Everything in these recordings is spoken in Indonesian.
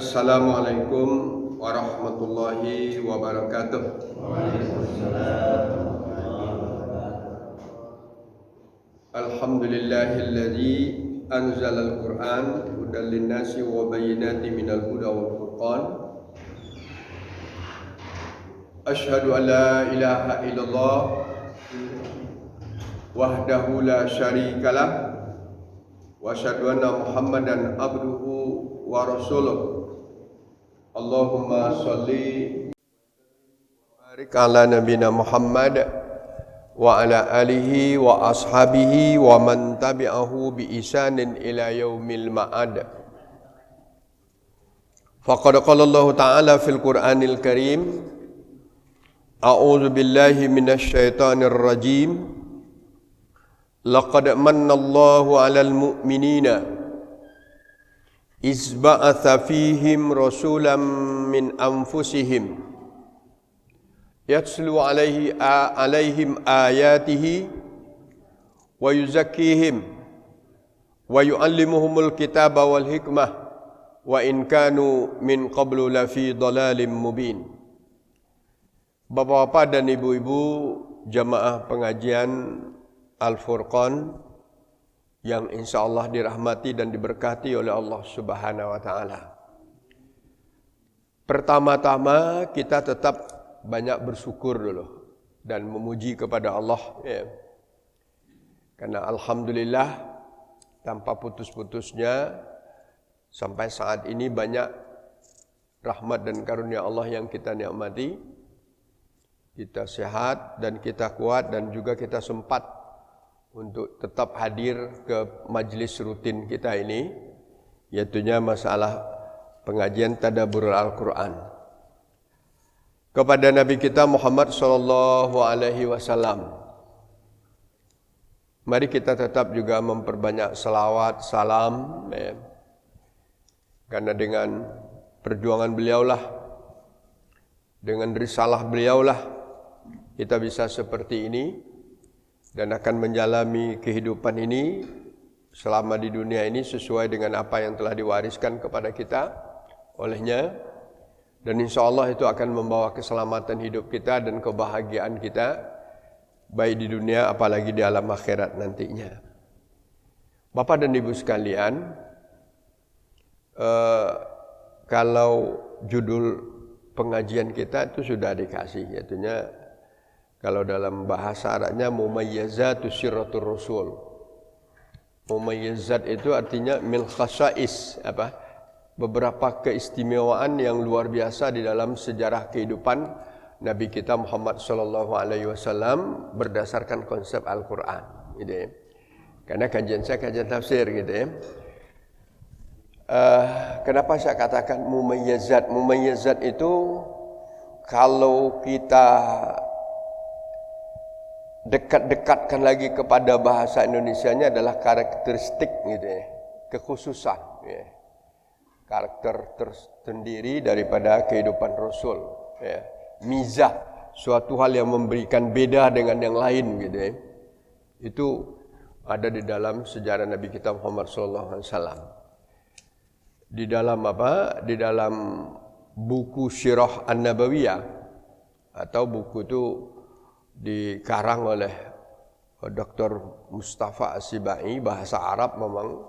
Assalamualaikum warahmatullahi wabarakatuh. Alhamdulillahilladzi anzalal Qur'an hudan linnasi wa bayyinatin minal huda wal furqan. Asyhadu an la ilaha illallah wahdahu la syarikalah wa asyhadu anna Muhammadan abduhu wa rasuluh. Allahumma sholli barik ala nabiyina Muhammad wa ala alihi wa ashabihi wa man tabi'ahu bi ihsanin ila yaumil ma'ad. Faqad qala Allah Ta'ala fil Qur'anil Karim, a'udzu billahi minasy syaithanir rajim. Laqad manna Allahu 'alal mu'minina iz ba'atha fihim rasulan min anfusihim yatslu alaihim ayatihi wa yuzakkihim wa yu'allimuhumul kitaba wal hikmah wa in kanu min qablu lafi dhalalin mubin. Bapak-bapak dan ibu-ibu jamaah pengajian Al-Furqan yang insyaallah dirahmati dan diberkati oleh Allah Subhanahu wa taala. Pertama-tama kita tetap banyak bersyukur dulu dan memuji kepada Allah, ya. Karena alhamdulillah tanpa putus-putusnya sampai saat ini banyak rahmat dan karunia Allah yang kita nikmati. Kita sehat dan kita kuat dan juga kita sempat untuk tetap hadir ke majlis rutin kita ini, yaitunya masalah pengajian tadabburul Al-Quran. Kepada Nabi kita Muhammad sallallahu alaihi wasallam, mari kita tetap juga memperbanyak selawat, salam, ya. Karena dengan perjuangan beliaulah, dengan risalah beliaulah, kita bisa seperti ini dan akan menjalani kehidupan ini selama di dunia ini sesuai dengan apa yang telah diwariskan kepada kita olehnya, dan insyaallah itu akan membawa keselamatan hidup kita dan kebahagiaan kita baik di dunia apalagi di alam akhirat nantinya. Bapak dan Ibu sekalian, kalau judul pengajian kita itu sudah dikasih, yaitunya kalau dalam bahasa Arabnya mumayyazatu siratur rasul. Mumayyazat itu artinya min khasais, beberapa keistimewaan yang luar biasa di dalam sejarah kehidupan Nabi kita Muhammad sallallahu alaihi wasallam berdasarkan konsep Al-Qur'an, gitu ya. Karena kajian saya kajian tafsir, gitu ya. Kenapa saya katakan mumayyazat? Mumayyazat itu kalau kita dekat-dekatkan lagi kepada bahasa Indonesianya adalah karakteristik, gitu ya, kekhususan, ya. Karakter tersendiri daripada kehidupan Rasul, ya. Mizah, suatu hal yang memberikan beda dengan yang lain, gitu ya. Itu ada di dalam sejarah Nabi kita Muhammad sallallahu alaihi wasallam. Di dalam Di dalam buku Sirah An-Nabawiyah, atau buku itu dikarang oleh Dr. Mustafa As-Sibai, bahasa Arab memang,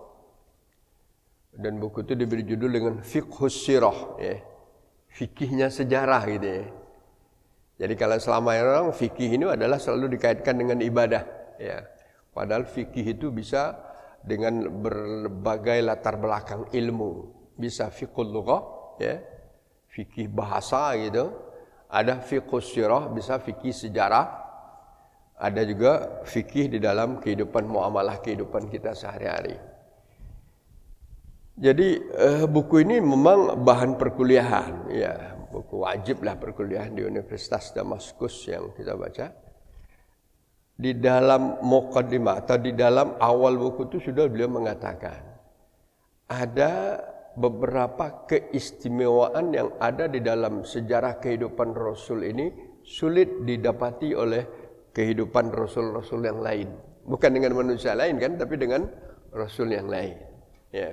dan buku itu diberi judul dengan Fiqhus Sirah, ya. Fikihnya sejarah, gitu ya. Jadi kalau selama orang fikih ini adalah selalu dikaitkan dengan ibadah, ya. Padahal fikih itu bisa dengan berbagai latar belakang ilmu. Bisa fiqhul lughah, ya, fikih bahasa, gitu. Ada fiqhus sirah, bisa fikih sejarah. Ada juga fikih di dalam kehidupan muamalah kehidupan kita sehari-hari. Jadi buku ini memang bahan perkuliahan, ya, buku wajib lah perkuliahan di Universitas Damaskus yang kita baca. Di dalam muqaddimah atau di dalam awal buku itu sudah beliau mengatakan ada beberapa keistimewaan yang ada di dalam sejarah kehidupan Rasul ini sulit didapati oleh kehidupan Rasul-Rasul yang lain. Bukan dengan manusia lain kan, tapi dengan Rasul yang lain, ya.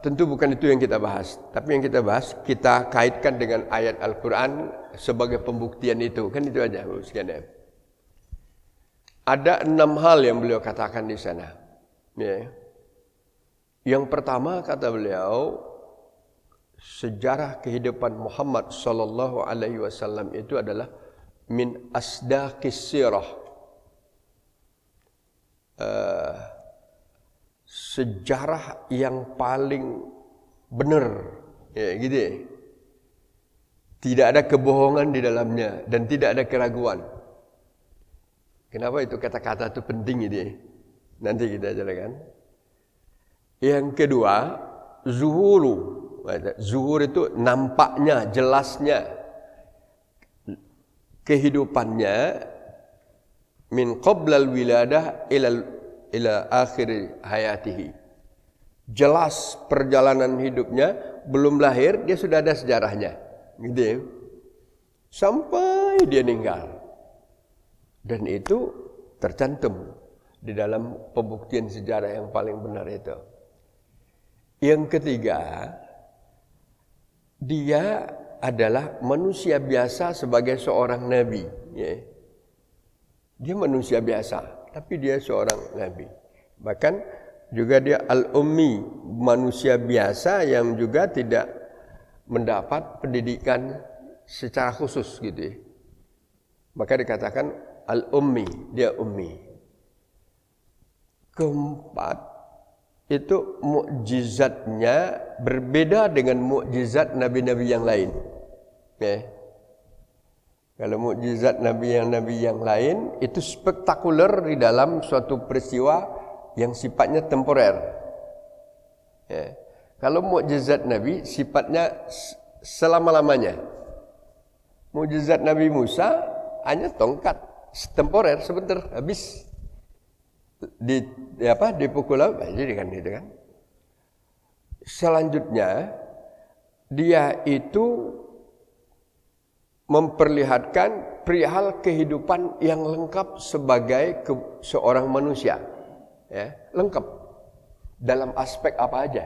Tentu bukan itu yang kita bahas, tapi yang kita bahas kita kaitkan dengan ayat Al-Quran sebagai pembuktian itu, kan itu aja Bapak sekalian. Ada 6 hal yang beliau katakan di sana. Ya. Yang pertama kata beliau, sejarah kehidupan Muhammad sallallahu alaihi wasallam itu adalah min asdaqis sirah. Sejarah yang paling benar, ya gitu ya. Tidak ada kebohongan di dalamnya dan tidak ada keraguan. Kenapa itu kata-kata itu penting ini? Nanti kita jelaskan. Yang kedua, zuhuru. Zuhur itu nampaknya, jelasnya kehidupannya min qablal wiladah ila akhir hayatihi. Jelas perjalanan hidupnya, belum lahir dia sudah ada sejarahnya. Gitu ya. Sampai dia meninggal. Dan itu tercantum di dalam pembuktian sejarah yang paling benar itu. Yang ketiga, dia adalah manusia biasa sebagai seorang nabi. Ya. Dia manusia biasa, tapi dia seorang nabi. Bahkan juga dia al-ummi, manusia biasa yang juga tidak mendapat pendidikan secara khusus gitu ya. Maka dikatakan al-ummi, dia ummi. Keempat, itu mukjizatnya berbeda dengan mukjizat nabi-nabi yang lain. Ya. Kalau mukjizat nabi yang lain itu spektakuler di dalam suatu peristiwa yang sifatnya temporer. Ya. Kalau mukjizat nabi sifatnya selama-lamanya. Mukjizat Nabi Musa hanya tongkat temporer sebentar habis dipukul jadi kan itu kan. Selanjutnya dia itu memperlihatkan perihal kehidupan yang lengkap sebagai seorang manusia, ya, lengkap dalam aspek apa aja.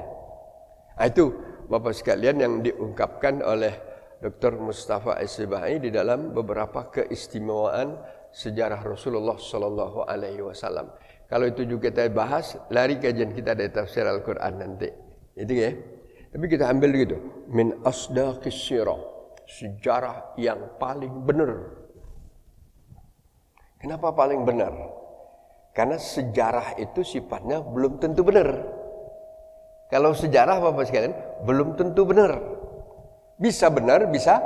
Nah, itu Bapak sekalian yang diungkapkan oleh Dr. Mustafa As-Sibai di dalam beberapa keistimewaan sejarah Rasulullah sallallahu alaihi wasallam. Kalau itu juga kita bahas, lari kajian kita dari tafsir Al-Quran nanti. Itu ya. Tapi kita ambil gitu. Min asdaqis sirah. Sejarah yang paling benar. Kenapa paling benar? Karena sejarah itu sifatnya belum tentu benar. Kalau sejarah Bapak sekalian, belum tentu benar. Bisa benar, bisa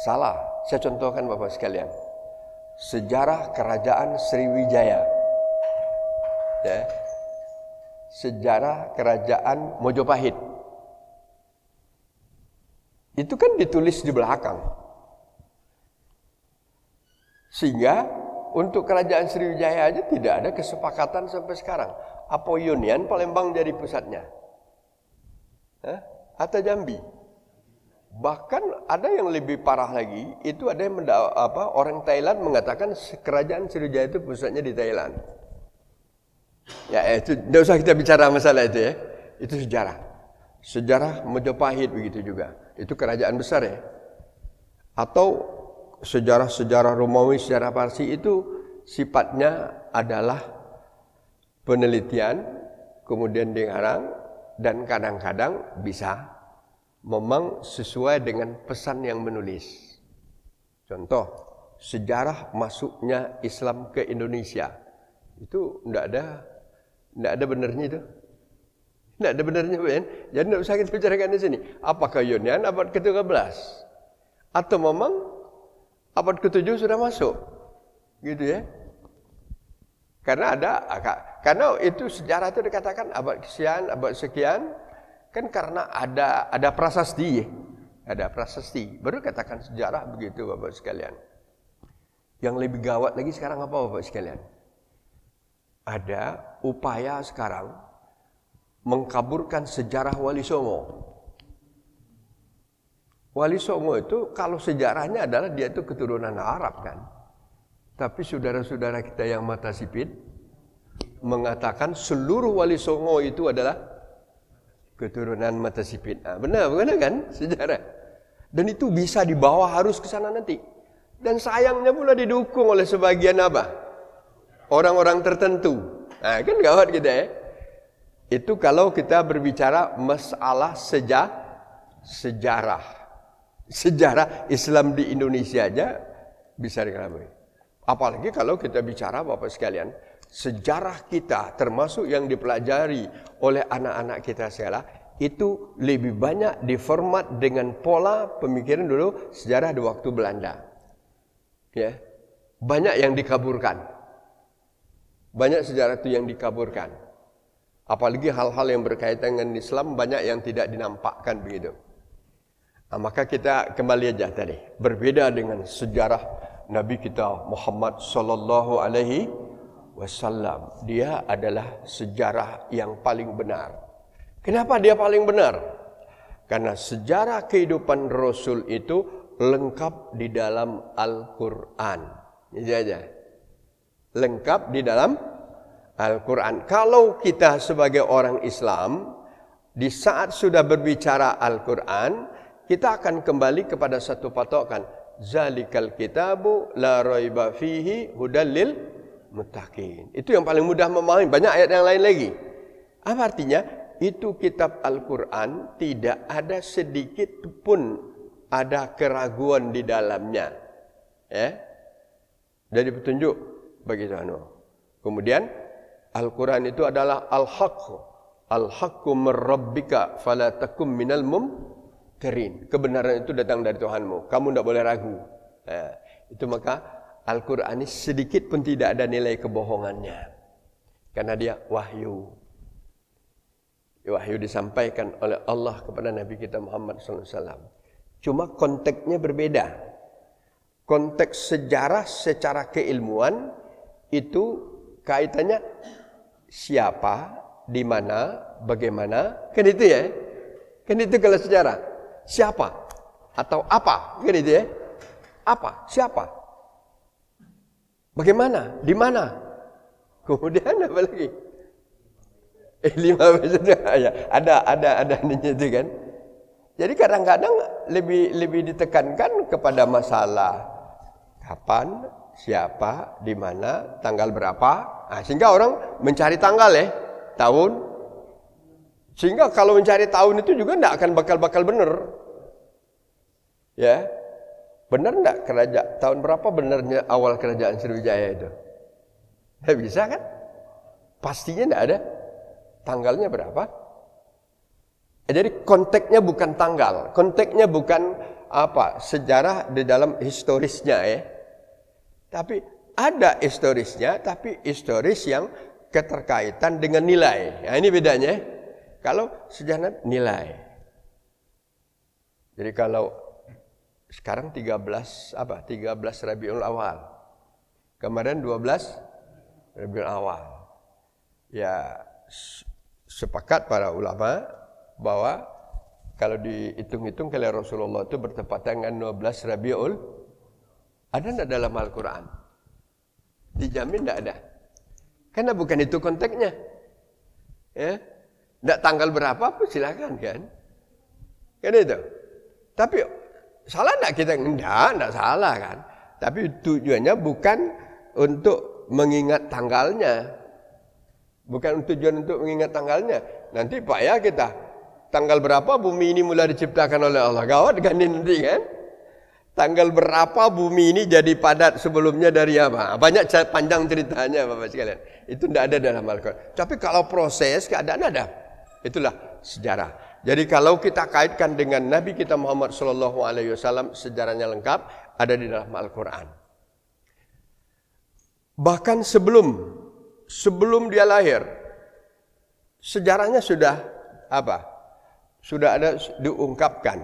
salah. Saya contohkan Bapak sekalian. Sejarah kerajaan Sriwijaya. Ya. Sejarah kerajaan Mojopahit. Itu kan ditulis di belakang. Sehingga untuk kerajaan Sriwijaya aja tidak ada kesepakatan sampai sekarang. Apoyonian Palembang jadi pusatnya. Atau Jambi. Bahkan ada yang lebih parah lagi, itu ada yang orang Thailand mengatakan kerajaan Sriwijaya itu pusatnya di Thailand. Ya itu tidak usah kita bicara masalah itu ya. Itu sejarah. Sejarah Majapahit begitu juga. Itu kerajaan besar ya. Atau sejarah-sejarah Romawi, sejarah Parsi itu sifatnya adalah penelitian, kemudian dikarang, dan kadang-kadang bisa memang sesuai dengan pesan yang menulis. Contoh, sejarah masuknya Islam ke Indonesia. Itu tidak ada benarnya itu. Tidak ada benarnya, kan? Jadi tidak usah kita bicarakan di sini. Apakah Yunani abad ke-13? Atau memang abad ke-7 sudah masuk? Gitu ya. Karena itu sejarah itu dikatakan abad sekian, kan karena ada prasasti. Ada prasasti. Baru katakan sejarah begitu Bapak sekalian. Yang lebih gawat lagi sekarang apa Bapak sekalian? Ada upaya sekarang mengkaburkan sejarah Wali Songo. Wali Songo itu kalau sejarahnya adalah dia itu keturunan Arab kan. Tapi saudara-saudara kita yang mata sipit mengatakan seluruh Wali Songo itu adalah keturunan mata sipit. Benar kan sejarah. Dan itu bisa dibawa harus ke sana nanti. Dan sayangnya pula didukung oleh sebagian apa? Orang-orang tertentu. Kan gawat kita ya. Itu kalau kita berbicara masalah sejarah. Sejarah Islam di Indonesia aja bisa dikelabui. Apalagi kalau kita bicara Bapak sekalian, sejarah kita termasuk yang dipelajari oleh anak-anak kita segala, itu lebih banyak diformat dengan pola pemikiran dulu sejarah di waktu Belanda. Ya. Banyak yang dikaburkan. Banyak sejarah itu yang dikaburkan. Apalagi hal-hal yang berkaitan dengan Islam banyak yang tidak dinampakkan begitu. Maka kita kembali aja tadi. Berbeda dengan sejarah Nabi kita Muhammad sallallahu alaihi wasallam. Dia adalah sejarah yang paling benar. Kenapa dia paling benar? Karena sejarah kehidupan Rasul itu lengkap di dalam Al-Quran. Ini aja. Lengkap di dalam Al-Quran. Kalau kita sebagai orang Islam, di saat sudah berbicara Al-Quran, kita akan kembali kepada satu patokan. Zalikal kitabu la raiba fihi hudal lil muttaqin. Itu yang paling mudah memahami. Banyak ayat yang lain lagi. Apa artinya? Itu kitab Al-Quran tidak ada sedikit pun ada keraguan di dalamnya. Ya. Jadi petunjuk bagi Tuhan. Kemudian Al-Quran itu adalah al-haqqu. Al-haqqu min rabbika fala takum minal mumtarin. Kebenaran itu datang dari Tuhanmu. Kamu tidak boleh ragu. Itu maka Al-Quran ini sedikit pun tidak ada nilai kebohongannya. Karena dia wahyu. Wahyu disampaikan oleh Allah kepada Nabi kita Muhammad SAW. Cuma konteksnya berbeda. Konteks sejarah secara keilmuan itu kaitannya siapa, di mana, bagaimana. Kan itu ya. Kan itu kalau sejarah. Siapa atau apa. Kan itu ya. Apa, siapa. Bagaimana, di mana. Kemudian apa lagi? 5 ya, ada itu kan. Jadi kadang-kadang lebih ditekankan kepada masalah kapan, siapa, di mana, tanggal berapa. Sehingga orang mencari tanggal tahun. Sehingga kalau mencari tahun itu juga tidak akan bakal benar. Ya. Benar tidak tahun berapa benarnya awal kerajaan Sriwijaya itu? Tidak bisa kan? Pastinya tidak ada. Tanggalnya berapa? Jadi konteksnya bukan tanggal, konteksnya bukan sejarah di dalam historisnya Tapi ada historisnya, tapi historis yang keterkaitan dengan nilai. Ini bedanya. Kalau sejarah nilai. Jadi kalau sekarang 13 Rabiul Awal. Kemarin 12 Rabiul Awal. Ya, sepakat para ulama bahwa kalau dihitung-hitung kalau Rasulullah itu bertepatan dengan 12 Rabiul, ada tidak dalam Al-Quran? Dijamin tidak ada. Karena bukan itu konteksnya. Ya, tidak tanggal berapa pun silakan kan. Kan itu. Tapi salah tidak kita? Tidak salah kan. Tapi tujuannya bukan untuk mengingat tanggalnya. Bukan tujuan untuk mengingat tanggalnya. Nanti payah kita. Tanggal berapa bumi ini mulai diciptakan oleh Allah? Gawat kan ini nanti kan? Tanggal berapa bumi ini jadi padat sebelumnya dari apa? Banyak panjang ceritanya Bapak sekalian. Itu tidak ada dalam Al-Quran. Tapi kalau proses keadaan ada. Itulah sejarah. Jadi kalau kita kaitkan dengan Nabi kita Muhammad SAW, sejarahnya lengkap, ada di dalam Al-Quran. Bahkan sebelum dia lahir, sejarahnya sudah ada diungkapkan.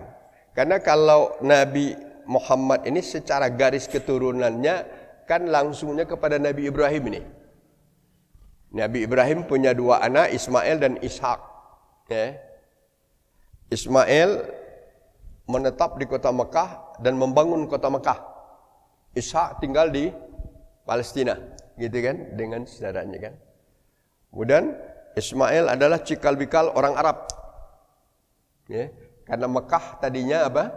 Karena kalau Nabi Muhammad ini secara garis keturunannya kan langsungnya kepada Nabi Ibrahim ini. Nabi Ibrahim punya 2 anak, Ismail dan Ishak. Ismail menetap di kota Mekah dan membangun kota Mekah. Ishak tinggal di Palestina, gitu kan, dengan saudaranya kan. Kemudian Ismail adalah cikal bakal orang Arab. Ya, karena Mekah tadinya apa?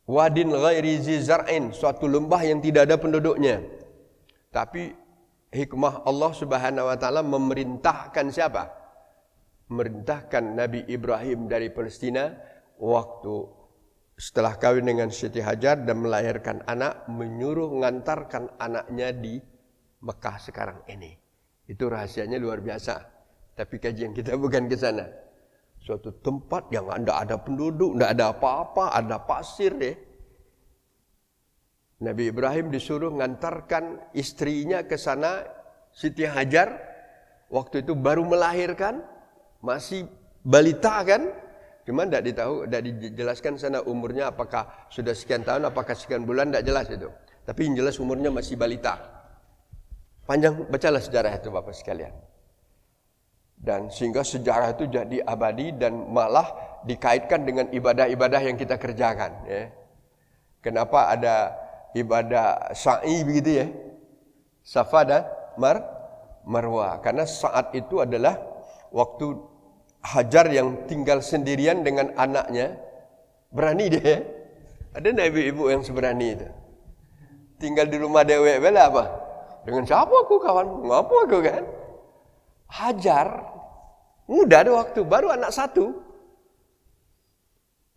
Wadin ghairi zi zar'in, suatu lembah yang tidak ada penduduknya. Tapi hikmah Allah Subhanahu wa taala memerintahkan siapa? Memerintahkan Nabi Ibrahim dari Palestina waktu setelah kawin dengan Siti Hajar dan melahirkan anak, menyuruh mengantarkan anaknya di Mekah sekarang ini. Itu rahasianya luar biasa. Tapi kajian kita bukan ke sana. Suatu tempat yang tidak ada penduduk, tidak ada apa-apa, ada pasir deh. Nabi Ibrahim disuruh mengantarkan istrinya ke sana, Siti Hajar. Waktu itu baru melahirkan, masih balita kan? Cuma tidak dijelaskan sana umurnya apakah sudah sekian tahun, apakah sekian bulan, tidak jelas itu. Tapi yang jelas umurnya masih balita. Panjang, bacalah sejarah itu Bapak sekalian. Dan sehingga sejarah itu jadi abadi dan malah dikaitkan dengan ibadah-ibadah yang kita kerjakan. Ya. Kenapa ada ibadah sa'i begitu ya? Safa dan Marwah. Karena saat itu adalah waktu Hajar yang tinggal sendirian dengan anaknya, berani dia. Ada nabi ibu yang seberani itu. Tinggal di rumah dewek bela apa? Dengan siapa aku kawan? Ngapa aku kan? Hajar muda ada waktu, baru anak satu.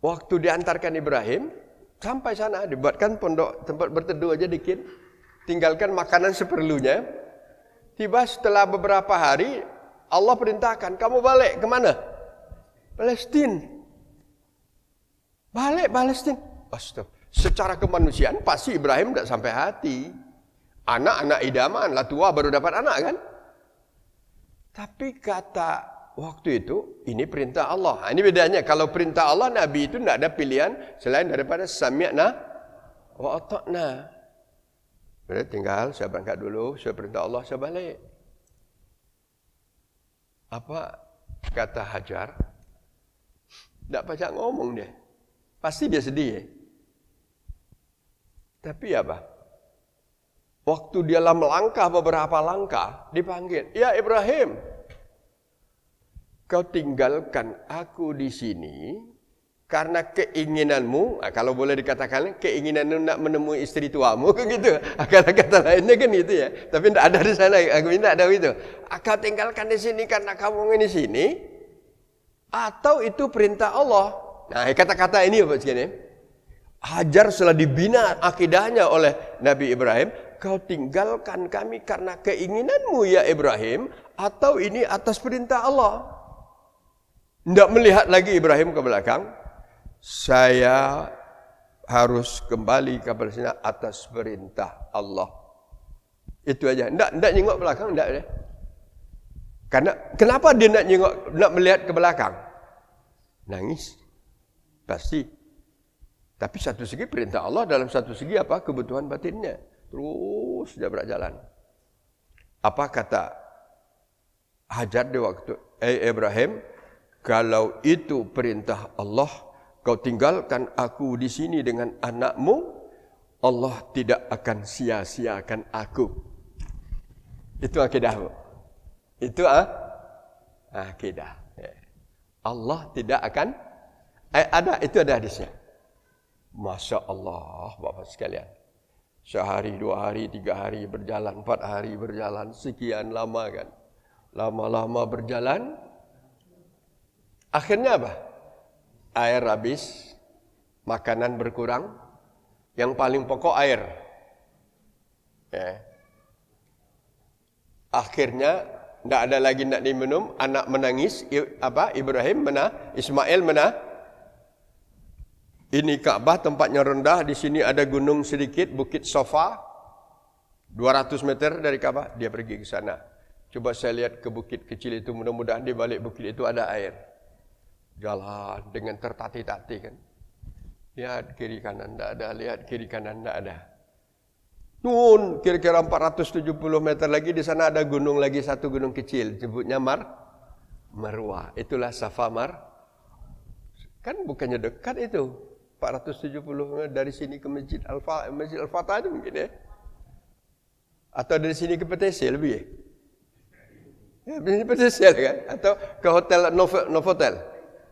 Waktu diantarkan Ibrahim sampai sana dibuatkan pondok tempat berteduh aja dikit. Tinggalkan makanan seperlunya. Tiba setelah beberapa hari Allah perintahkan, kamu balik ke mana? Palestina. Balik Palestina. Astaga. Secara kemanusiaan pasti Ibrahim tidak sampai hati. Anak-anak idaman lah, tua baru dapat anak kan? Tapi kata waktu itu, ini perintah Allah. Ini bedanya. Kalau perintah Allah, Nabi itu tidak ada pilihan selain daripada sami'na wa ata'na. Berarti tinggal, saya berangkat dulu, saya perintah Allah, saya balik. Apa kata Hajar? Tidak banyak ngomong dia. Pasti dia sedih. Tapi apa? Waktu dia melangkah beberapa langkah, dipanggil, ya Ibrahim, kau tinggalkan aku di sini karena keinginanmu, kalau boleh dikatakan keinginanmu nak menemui istri tuamu, gitu. Kata-kata lainnya kan itu ya. Tapi tidak ada di sana. Aku tidak ada itu. Kau tinggalkan di sini karena kamu ingin di sini, atau itu perintah Allah. Nah, kata-kata ini Bapak sekalian. Hajar setelah dibina akidahnya oleh Nabi Ibrahim, kau tinggalkan kami karena keinginanmu ya Ibrahim, atau ini atas perintah Allah. Tidak melihat lagi Ibrahim ke belakang. Saya harus kembali ke Palestina atas perintah Allah. Itu aja. Tidak nyengok belakang, tidak. Karena kenapa dia nak melihat ke belakang? Nangis. Pasti. Tapi satu segi perintah Allah, dalam satu segi apa? Kebutuhan batinnya. Terus dia berjalan. Apa kata Hajar di waktu Ibrahim? Kalau itu perintah Allah, kau tinggalkan aku di sini dengan anakmu, Allah tidak akan sia-siakan aku. Itu akidahmu. Itu akidah. Allah tidak akan itu ada hadisnya. Masya Allah, Bapak sekalian. Sehari, 2 hari, 3 hari berjalan, 4 hari berjalan, sekian lama kan. Lama-lama berjalan, akhirnya apa? Air habis, makanan berkurang, yang paling pokok air. Ya. Akhirnya tidak ada lagi nak diminum, anak menangis, Ibrahim Ismail ini Ka'bah tempatnya rendah, di sini ada gunung sedikit, Bukit Sofa, 200 meter dari Ka'bah, dia pergi ke sana. Coba saya lihat ke bukit kecil itu, mudah-mudahan di balik bukit itu ada air. Jalan dengan tertati-tati kan. Lihat kiri kanan tidak ada, lihat kiri kanan tidak ada. Nun, kira-kira 470 meter lagi di sana ada gunung lagi, satu gunung kecil, sebutnya Marwah. Itulah Safa Kan bukannya dekat itu. 470 meter dari sini ke Masjid Al-Fatah itu mungkin ya. Atau dari sini ke PTC lebih ya? Ya, PTC kan? Atau ke hotel Novotel.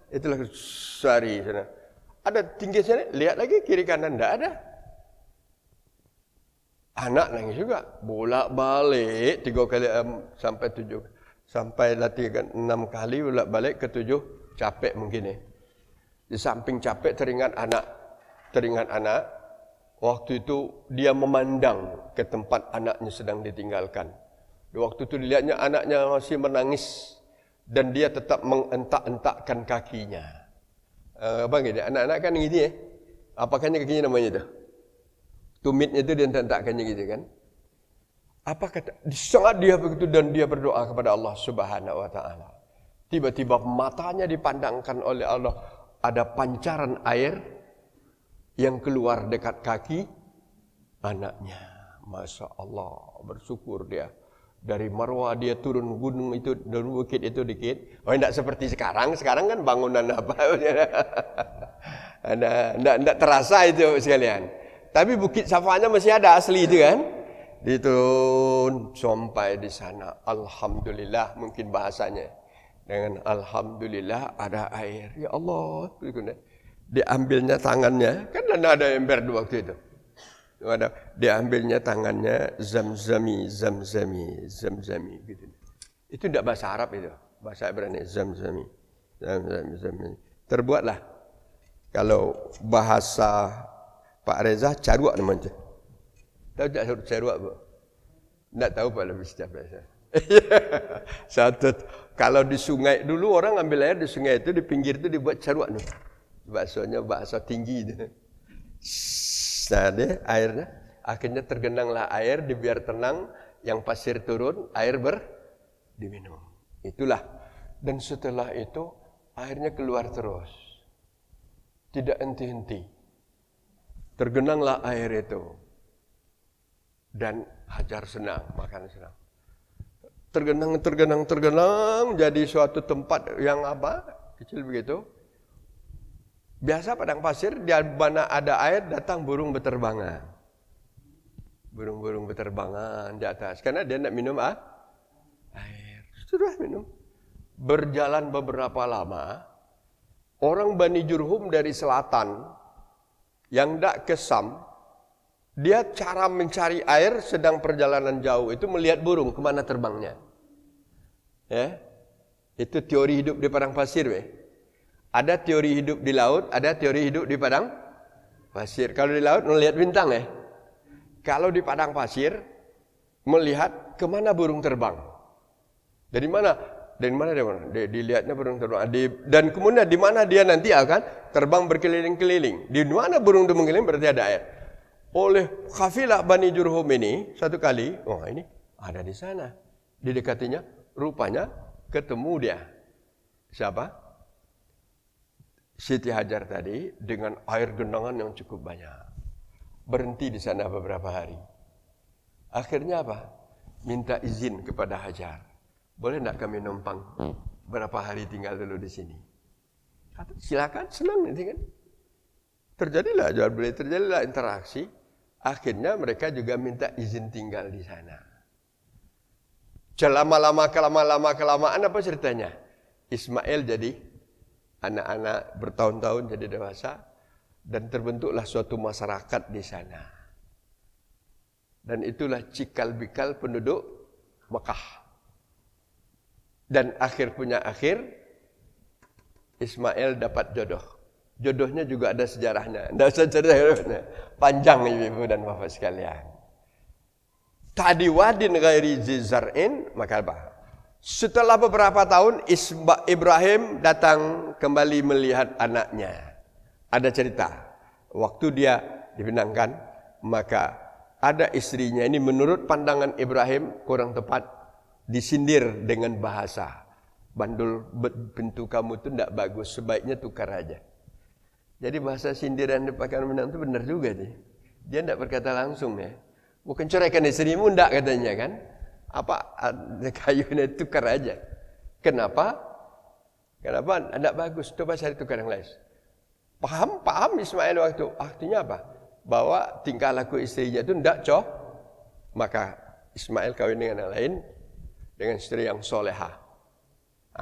Itulah sari sana. Ada tinggi sana, lihat lagi kiri kanan tidak ada. Anak nangis juga, bolak-balik 3 kali sampai 7, sampai latihan 6 kali bolak-balik ke 7, capek mungkin Di samping capek teringat anak. Waktu itu dia memandang ke tempat anaknya sedang ditinggalkan. Waktu itu dilihatnya anaknya masih menangis dan dia tetap mengentak-entakkan kakinya. Apa gitu? Anak-anak kan gini Apakahnya kakinya namanya itu? Tumitnya itu dia entak-entakkannya gitu kan. Apa kata? Sangat dia begitu dan dia berdoa kepada Allah Subhanahu wa taala. Tiba-tiba matanya dipandangkan oleh Allah, ada pancaran air yang keluar dekat kaki anaknya. Masya Allah, bersyukur dia. Dari Marwah dia turun gunung itu, dari bukit itu dikit. Tidak seperti sekarang kan bangunan apa. Tidak terasa itu sekalian. Tapi bukit Safanya masih ada asli itu kan. Diturun sampai di sana. Alhamdulillah mungkin bahasanya. Dengan Alhamdulillah ada air. Ya Allah. Diambilnya tangannya. Kan ada ember waktu itu. Diambilnya tangannya zamzami gitu. Itu tidak bahasa Arab itu. Bahasa Ibrani zamzami. Terbuatlah. Kalau bahasa Pak Reza caruak namanya. Tahu tak caruak bu? Tak tahu Pak lebih setiap bahasa. Satu. Kalau di sungai dulu orang ambil air di sungai itu di pinggir itu dibuat caruak nih. Bahasa tinggi itu. Nah, airnya akhirnya tergenanglah air, dibiar tenang, yang pasir turun, air diminum. Itulah. Dan setelah itu airnya keluar terus. Tidak henti-henti. Tergenanglah air itu. Dan Hajar senang, makan senang. Tergenang jadi suatu tempat yang kecil begitu. Biasa padang pasir, di mana ada air datang burung berterbangan. Burung-burung berterbangan di atas. Karena dia nak minum air. Sudah minum. Berjalan beberapa lama, orang Bani Jurhum dari selatan, yang tak ke Sam, dia cara mencari air sedang perjalanan jauh itu melihat burung, kemana terbangnya. Itu teori hidup di padang pasir. Ada teori hidup di laut, ada teori hidup di padang pasir. Kalau di laut melihat bintang Kalau di padang pasir melihat kemana burung terbang. Dari mana? Dilihatnya burung terbang. Dan kemudian di mana dia nanti akan terbang berkeliling-keliling. Di mana burung itu mengeliling berarti ada air. Oleh kafilah Bani Jurhum ini satu kali, ini ada di sana. Didekatinya, rupanya ketemu dia. Siapa? Siti Hajar tadi dengan air genangan yang cukup banyak. Berhenti di sana beberapa hari. Akhirnya apa? Minta izin kepada Hajar. Boleh tidak kami numpang berapa hari tinggal dulu di sini? Kata, silakan, senang nanti kan. Terjadilah interaksi. Akhirnya mereka juga minta izin tinggal di sana. Kelamaan apa ceritanya? Ismail jadi anak-anak bertahun-tahun jadi dewasa dan terbentuklah suatu masyarakat di sana. Dan itulah cikal bakal penduduk Mekah. Dan akhir Ismail dapat jodoh. Jodohnya juga ada sejarahnya. Tidak usah cerita panjang ibu dan bapak sekalian. Tadi wadin ghairi zizar'in, maka apa? Setelah beberapa tahun Ibrahim datang kembali melihat anaknya. Ada cerita. Waktu dia dipindahkan, maka ada istrinya. Ini menurut pandangan Ibrahim kurang tepat. Disindir dengan bahasa. Bandul pintu kamu itu tidak bagus. Sebaiknya tukar aja. Jadi bahasa sindiran dipakai Minang itu benar juga sih. Dia tidak berkata langsung Bukan ceraikan istrimu tidak katanya kan. Kayunya tukar aja. Kenapa? Kenapa tidak bagus? Coba cari tukar yang lain. Paham Ismail waktu. Artinya apa? Bahwa tingkah laku istrinya itu tidak cocok. Maka Ismail kawin dengan yang lain. Dengan istri yang solehah.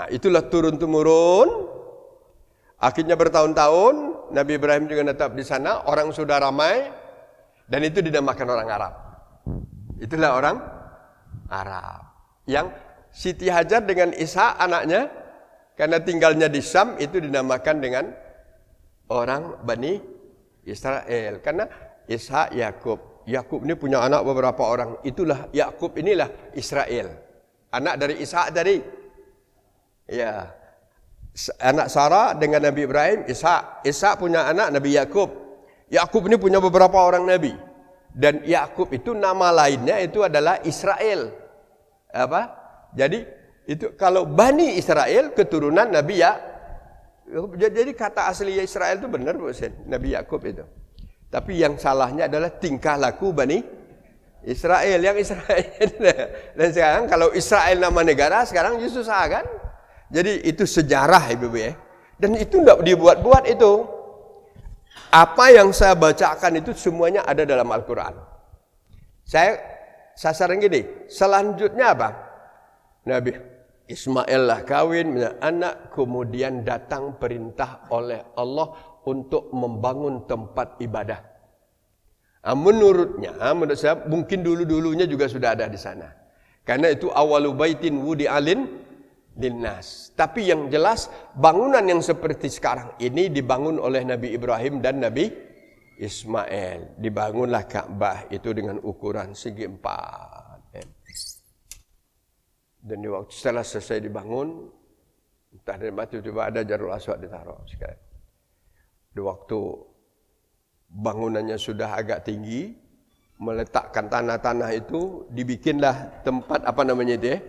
Itulah turun-temurun. Akhirnya bertahun-tahun Nabi Ibrahim juga tetap di sana, orang sudah ramai dan itu dinamakan orang Arab. Itulah orang Arab. Yang Siti Hajar dengan Ishak anaknya karena tinggalnya di Syam itu dinamakan dengan orang Bani Israel. Karena Ishak Yakub. Yakub ini punya anak beberapa orang. Itulah Yakub inilah Israel. Anak dari Ishak tadi. Ya. Anak Sarah dengan Nabi Ibrahim, Ishak. Ishak punya anak Nabi Yakub. Yakub ini punya beberapa orang nabi. Dan Yakub itu nama lainnya itu adalah Israel. Apa? Jadi itu kalau Bani Israel keturunan Nabi jadi kata asli Israel itu benar Bu Sen, Nabi Yakub itu. Tapi yang salahnya adalah tingkah laku Bani Israel yang Israel. Dan sekarang kalau Israel nama negara sekarang justru susah kan? Jadi itu sejarah Ibu ya. Dan itu tidak dibuat-buat itu. Apa yang saya bacakan itu semuanya ada dalam Al-Quran. Saya sasaran gini, selanjutnya apa? Nabi Ismail lah kawin, punya anak, kemudian datang perintah oleh Allah untuk membangun tempat ibadah. Menurut saya mungkin dulu-dulunya juga sudah ada di sana. Karena itu awalu baitin wudi'alin linnas. Tapi yang jelas bangunan yang seperti sekarang ini dibangun oleh Nabi Ibrahim dan Nabi Ismail. Dibangunlah Ka'bah itu dengan ukuran segi 4. Dan di waktu setelah selesai dibangun, entah dari mana tiba-tiba ada Jarul Aswad ditaruh sekali. Di waktu bangunannya sudah agak tinggi, meletakkan tanah-tanah itu, dibikinlah tempat apa namanya itu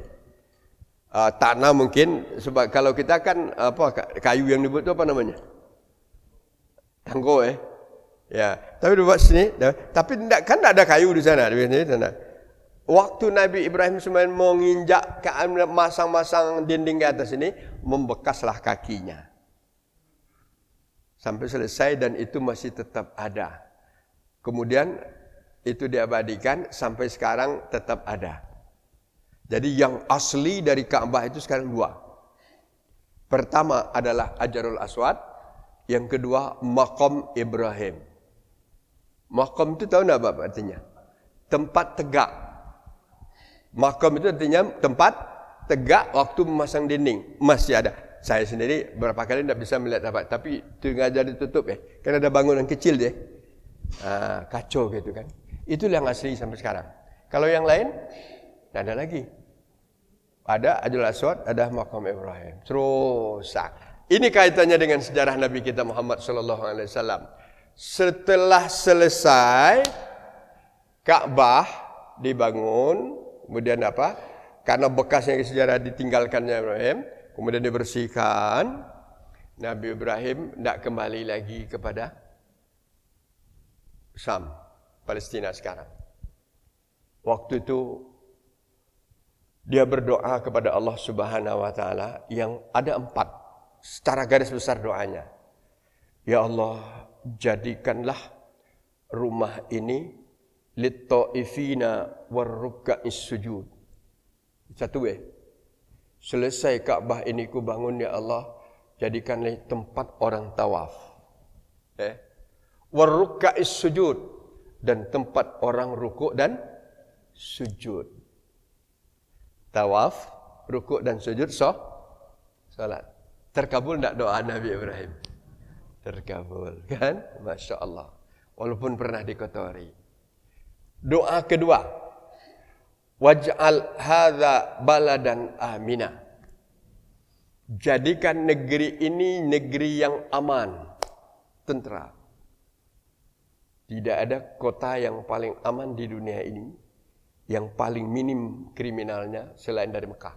tanah mungkin, sebab kalau kita kan apa kayu yang dibuat itu apa namanya? Tanggo ya. Tapi dibuat sini, tapi kan tidak ada kayu di sana, di sana. Waktu Nabi Ibrahim Ismail mau nginjak ke masang-masang dinding ke atas ini, membekaslah kakinya. Sampai selesai dan itu masih tetap ada. Kemudian itu diabadikan sampai sekarang tetap ada. Jadi yang asli dari Ka'bah itu sekarang 2. Pertama adalah Hajarul Aswad, yang kedua Maqam Ibrahim. Maqam itu tahu enggak apa artinya? Tempat tegak. Makam itu artinya tempat tegak waktu memasang dinding. Masih ada. Saya sendiri berapa kali tidak bisa melihat apa. Tapi sengaja ditutup Kan ada bangunan kecil kacau gitu kan. Itulah yang asli sampai sekarang. Kalau yang lain, tidak ada lagi. Ada Hajarul Aswad, ada Makam Ibrahim. Terus. Ini kaitannya dengan sejarah Nabi kita Muhammad SAW. Setelah selesai Ka'bah dibangun, kemudian apa? Karena bekasnya sejarah ditinggalkannya Ibrahim, kemudian dibersihkan. Nabi Ibrahim tidak kembali lagi kepada Syam, Palestina sekarang. Waktu itu dia berdoa kepada Allah Subhanahu wa taala yang ada 4 secara garis besar doanya. Ya Allah, jadikanlah rumah ini lit-ta'ifina war-ruka'is sujud. Satu selesai Ka'bah ini ku bangun ya Allah, jadikanlah tempat orang tawaf. War-ruka'is sujud, dan tempat orang rukuk dan sujud. Tawaf, rukuk dan sujud salat. Terkabul enggak doa Nabi Ibrahim? Terkabul kan? Masya Allah. Walaupun pernah dikotori. Doa kedua, waj'al hadza baladan amina. Jadikan negeri ini negeri yang aman, tentram. Tidak ada kota yang paling aman di dunia ini, yang paling minim kriminalnya selain dari Mekah.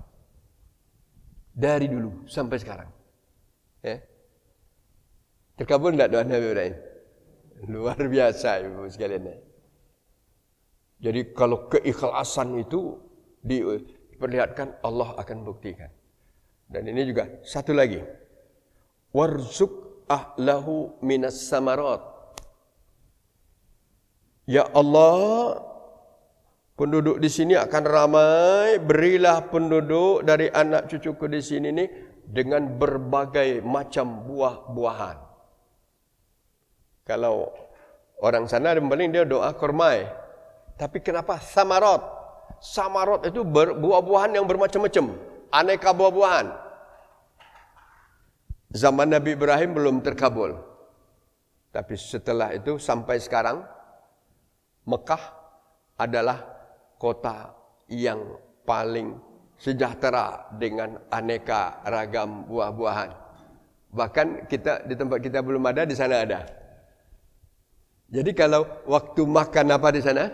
Dari dulu sampai sekarang. Terkabul tidak doa Nabi Ibrahim? Luar biasa Ibu sekalian. Jadi kalau keikhlasan itu diperlihatkan, Allah akan buktikan. Dan ini juga satu lagi. Warzuq ahlahu minas samarat. Ya Allah, penduduk di sini akan ramai, berilah penduduk dari anak cucuku di sini ni dengan berbagai macam buah-buahan. Kalau orang sana paling dia doa kurma. Tapi kenapa samarot? Samarot itu buah-buahan yang bermacam-macam, aneka buah-buahan. Zaman Nabi Ibrahim belum terkabul. Tapi setelah itu sampai sekarang Mekah adalah kota yang paling sejahtera dengan aneka ragam buah-buahan. Bahkan kita di tempat kita belum ada, di sana ada. Jadi kalau waktu makan apa di sana?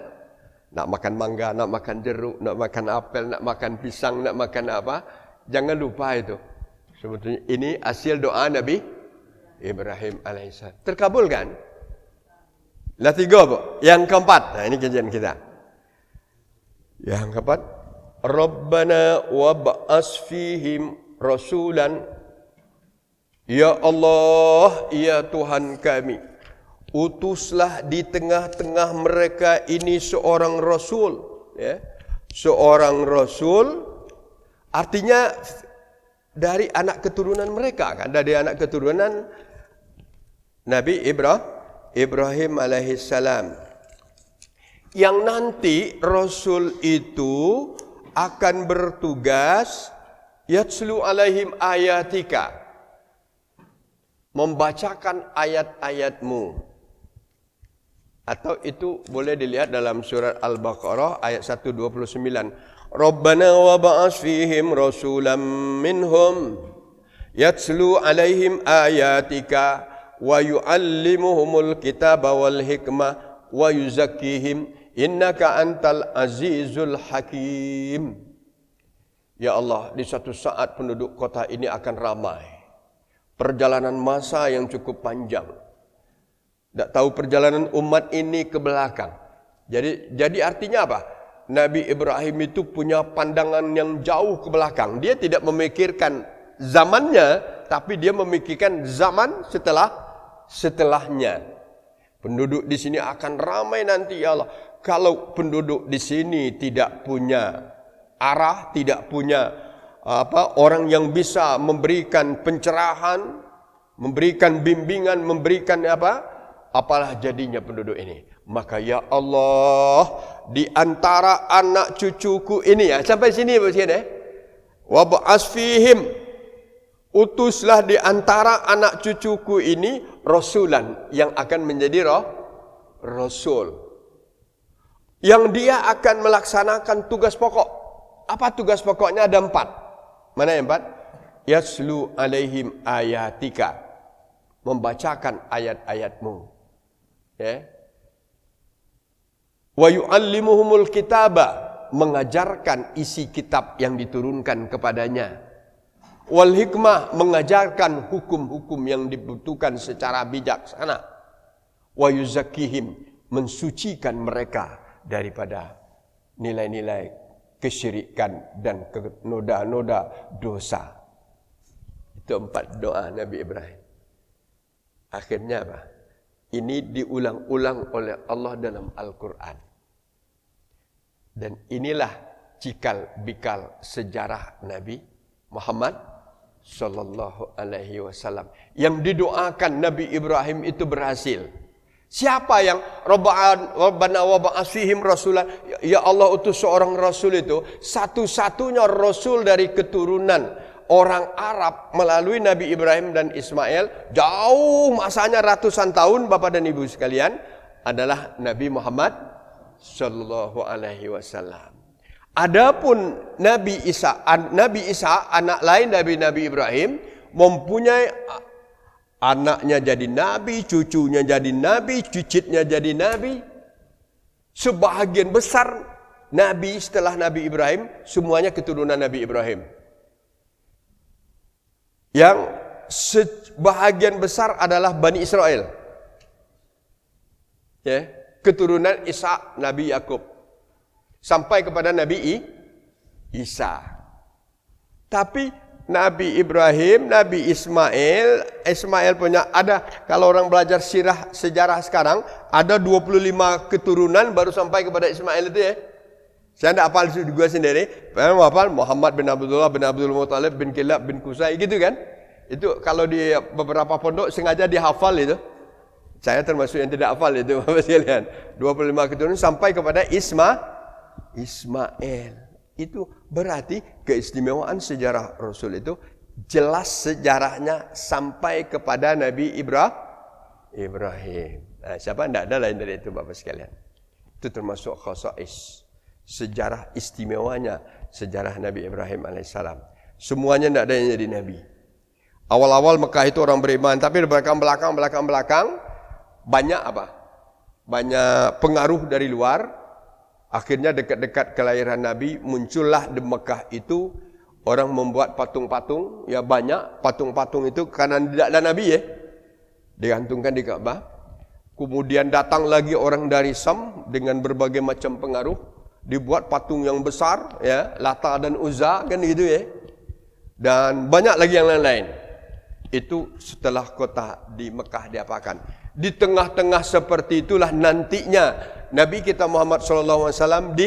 Nak makan mangga, nak makan jeruk, nak makan apel, nak makan pisang, nak makan apa? Jangan lupa itu. Sebetulnya ini hasil doa Nabi Ibrahim alaihissalam. Terkabul kan? Lah 3 bu. Yang keempat. Nah ini kajian kita. Yang keempat. Rabbana wab'as fihim rasulan. Ya Allah, ya Tuhan kami, utuslah di tengah-tengah mereka ini seorang rasul. Ya. Seorang rasul artinya dari anak keturunan mereka kan, dari anak keturunan Nabi Ibrahim alaihissalam. Yang nanti rasul itu akan bertugas yatslu alaihim ayatika, membacakan ayat-ayatmu. Atau itu boleh dilihat dalam surat Al-Baqarah ayat 129. Rabbana wa ba'as fihim rasulam minhum yatslu alaihim ayatika wa yu'allimuhumul kitaba wal hikmah wa yuzakkihim innaka antal azizul hakim. Ya Allah, di suatu saat penduduk kota ini akan ramai. Perjalanan masa yang cukup panjang. Tak tahu perjalanan umat ini ke belakang. Jadi artinya apa? Nabi Ibrahim itu punya pandangan yang jauh ke belakang. Dia tidak memikirkan zamannya, tapi dia memikirkan zaman setelahnya. Penduduk di sini akan ramai nanti, ya Allah. Kalau penduduk di sini tidak punya arah, tidak punya orang yang bisa memberikan pencerahan, memberikan bimbingan, memberikan apalah jadinya penduduk ini. Maka ya Allah, di antara anak cucuku ini, ya sampai sini wa ba'as fihim, utuslah di antara anak cucuku ini rasulan yang akan menjadi rasul. Yang dia akan melaksanakan tugas pokok. Apa tugas pokoknya? Ada 4. Mana yang 4? Yaslu alaihim ayatika, membacakan ayat-ayatmu. Ya. Wa yu'allimuhumul kitaba, mengajarkan isi kitab yang diturunkan kepadanya. Wal hikmah, mengajarkan hukum-hukum yang dibutuhkan secara bijaksana. Wa yuzakkihim, mensucikan mereka daripada nilai-nilai kesyirikan dan noda-noda dosa. Itu 4 doa Nabi Ibrahim. Akhirnya apa? Ini diulang-ulang oleh Allah dalam Al-Quran. Dan inilah cikal bikal sejarah Nabi Muhammad sallallahu alaihi wasallam. Yang didoakan Nabi Ibrahim itu berhasil. Siapa yang Rabbana wa ba'as fihim rasulan, ya Allah utus seorang rasul, itu satu-satunya rasul dari keturunan orang Arab melalui Nabi Ibrahim dan Ismail, jauh masanya ratusan tahun Bapak dan Ibu sekalian, adalah Nabi Muhammad sallallahu alaihi wasallam. Adapun Nabi Isa anak lain dari Nabi Ibrahim, mempunyai anaknya jadi nabi, cucunya jadi nabi, cicitnya jadi nabi. Sebahagian besar nabi setelah Nabi Ibrahim semuanya keturunan Nabi Ibrahim. Yang sebahagian besar adalah Bani Israel. Ya, keturunan Ishak, Nabi Yakub, sampai kepada Nabi Isa. Tapi Nabi Ibrahim, Nabi Ismail punya ada, kalau orang belajar sejarah sekarang, ada 25 keturunan baru sampai kepada Ismail itu ya. Saya tidak hafal juga sendiri. Hafal Muhammad bin Abdullah bin Abdul Muttalib bin Kilab bin Qusay gitu kan. Itu kalau di beberapa pondok sengaja dihafal itu. Saya termasuk yang tidak hafal itu Bapak sekalian. 25 keturunan sampai kepada Ismail. Itu berarti keistimewaan sejarah Rasul itu jelas sejarahnya sampai kepada Nabi Ibrahim. Nah, siapa tidak ada lain dari itu Bapak sekalian. Itu termasuk khasais. Sejarah istimewanya sejarah Nabi Ibrahim alaihissalam. Semuanya tidak ada yang jadi Nabi. Awal-awal Mekah itu orang beriman, tapi belakang banyak apa? Banyak pengaruh dari luar. Akhirnya dekat-dekat kelahiran Nabi muncullah di Mekah itu orang membuat patung-patung, ya banyak patung-patung itu karena tidak ada Nabi ya. Digantungkan di Ka'bah. Kemudian datang lagi orang dari Sam dengan berbagai macam pengaruh. Dibuat patung yang besar, ya, Lata dan Uzza kan gitu ya. Dan banyak lagi yang lain-lain. Itu setelah kota di Mekah diapakan. Di tengah-tengah seperti itulah nantinya Nabi kita Muhammad SAW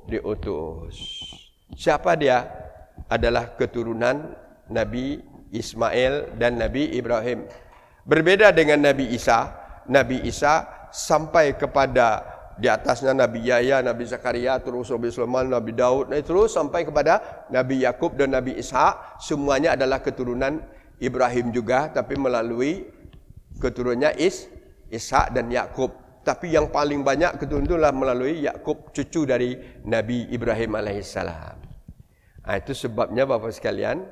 diutus. Siapa dia? Adalah keturunan Nabi Ismail dan Nabi Ibrahim. Berbeda dengan Nabi Isa. Nabi Isa sampai kepada di atasnya Nabi Yahya, Nabi Zakaria, terus Nabi Sulaiman, Nabi Daud, terus sampai kepada Nabi Yakub dan Nabi Ishak. Semuanya adalah keturunan Ibrahim juga, tapi melalui keturunannya Ishak dan Yakub. Tapi yang paling banyak keturunan itulah melalui Yakub, cucu dari Nabi Ibrahim alaihissalam. Nah, itu sebabnya Bapak sekalian,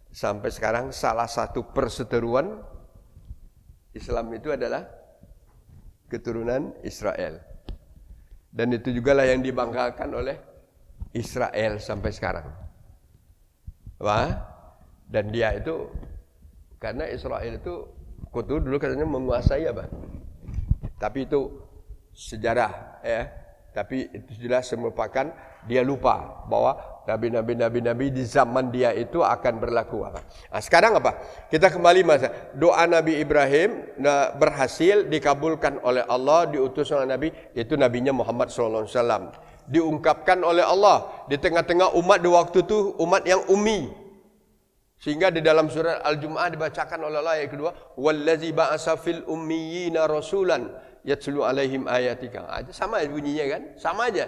sampai sekarang salah satu perseteruan Islam itu adalah keturunan Israel. Dan itu juga lah yang dibanggakan oleh Israel sampai sekarang. Wah, dan dia itu, karena Israel itu, kutu dulu katanya menguasai apa? Tapi itu sejarah, ya. Tapi itu jelas merupakan dia lupa bahwa Nabi di zaman dia itu akan berlaku apa. Nah, sekarang apa? Kita kembali masa doa Nabi Ibrahim berhasil dikabulkan oleh Allah, diutus oleh Nabi, yaitu nabinya Muhammad SAW. Diungkapkan oleh Allah di tengah-tengah umat di waktu itu umat yang ummi. Sehingga di dalam surat Al-Jumu'ah dibacakan oleh Allah ayat kedua, wallazi ba'asa fil ummiyina rasulan yatslu alaihim ayatika. Aja sama bunyinya kan? Sama aja.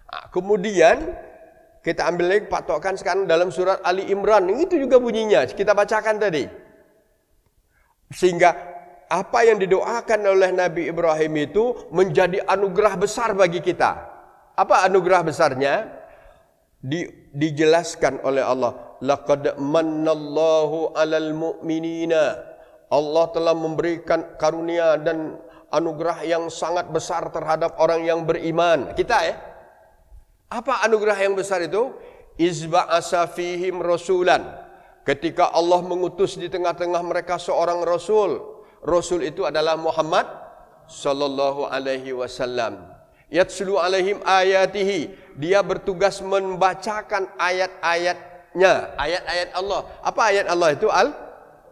Nah, kemudian kita ambil lagi patokan sekarang dalam surat Ali Imran, itu juga bunyinya kita bacakan tadi. Sehingga apa yang didoakan oleh Nabi Ibrahim itu menjadi anugerah besar bagi kita. Apa anugerah besarnya? Dijelaskan oleh Allah, laqad mannallahu 'alal mu'minina. Allah telah memberikan karunia dan anugerah yang sangat besar terhadap orang yang beriman. Kita ya. Apa anugerah yang besar itu? Izba'asa fihim rasulan. Ketika Allah mengutus di tengah-tengah mereka seorang rasul. Rasul itu adalah Muhammad sallallahu alaihi wasallam. Yatslu alaihim ayatihi. Dia bertugas membacakan ayat-ayatnya, ayat-ayat Allah. Apa ayat Allah itu?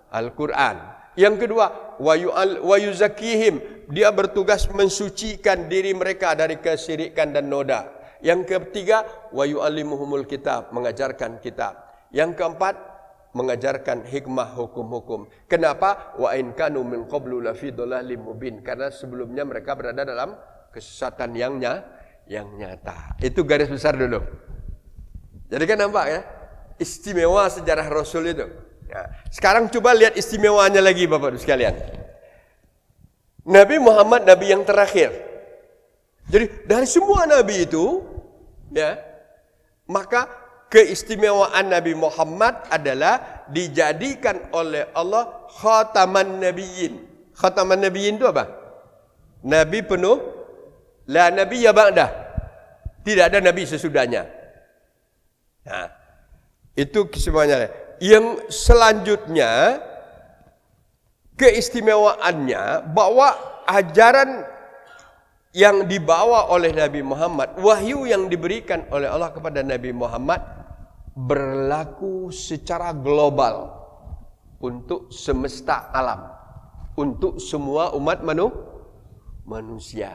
Al-Quran. Yang kedua, wa yuzakihim. Dia bertugas mensucikan diri mereka dari kesyirikan dan noda. Yang ketiga, wa yu'allimuhumul kitab, mengajarkan kitab. Yang keempat, mengajarkan hikmah hukum-hukum. Kenapa? Wa in kanu min qablu lafi dhalalin mubin. Karena sebelumnya mereka berada dalam kesesatan yang nyata. Itu garis besar dulu. Jadi kan nampak ya, istimewa sejarah Rasul itu. Ya. Sekarang coba lihat istimewanya lagi Bapak sekalian. Nabi Muhammad nabi yang terakhir. Jadi dari semua nabi itu, ya, maka keistimewaan Nabi Muhammad adalah dijadikan oleh Allah khataman nabiyyin. Khataman nabiyyin itu apa? Nabi penuh, la nabiyya ba'dah. Tidak ada nabi sesudahnya. Nah, itu keistimewanya. Yang selanjutnya keistimewaannya bahwa ajaran yang dibawa oleh Nabi Muhammad, wahyu yang diberikan oleh Allah kepada Nabi Muhammad berlaku secara global untuk semesta alam, untuk semua umat manusia.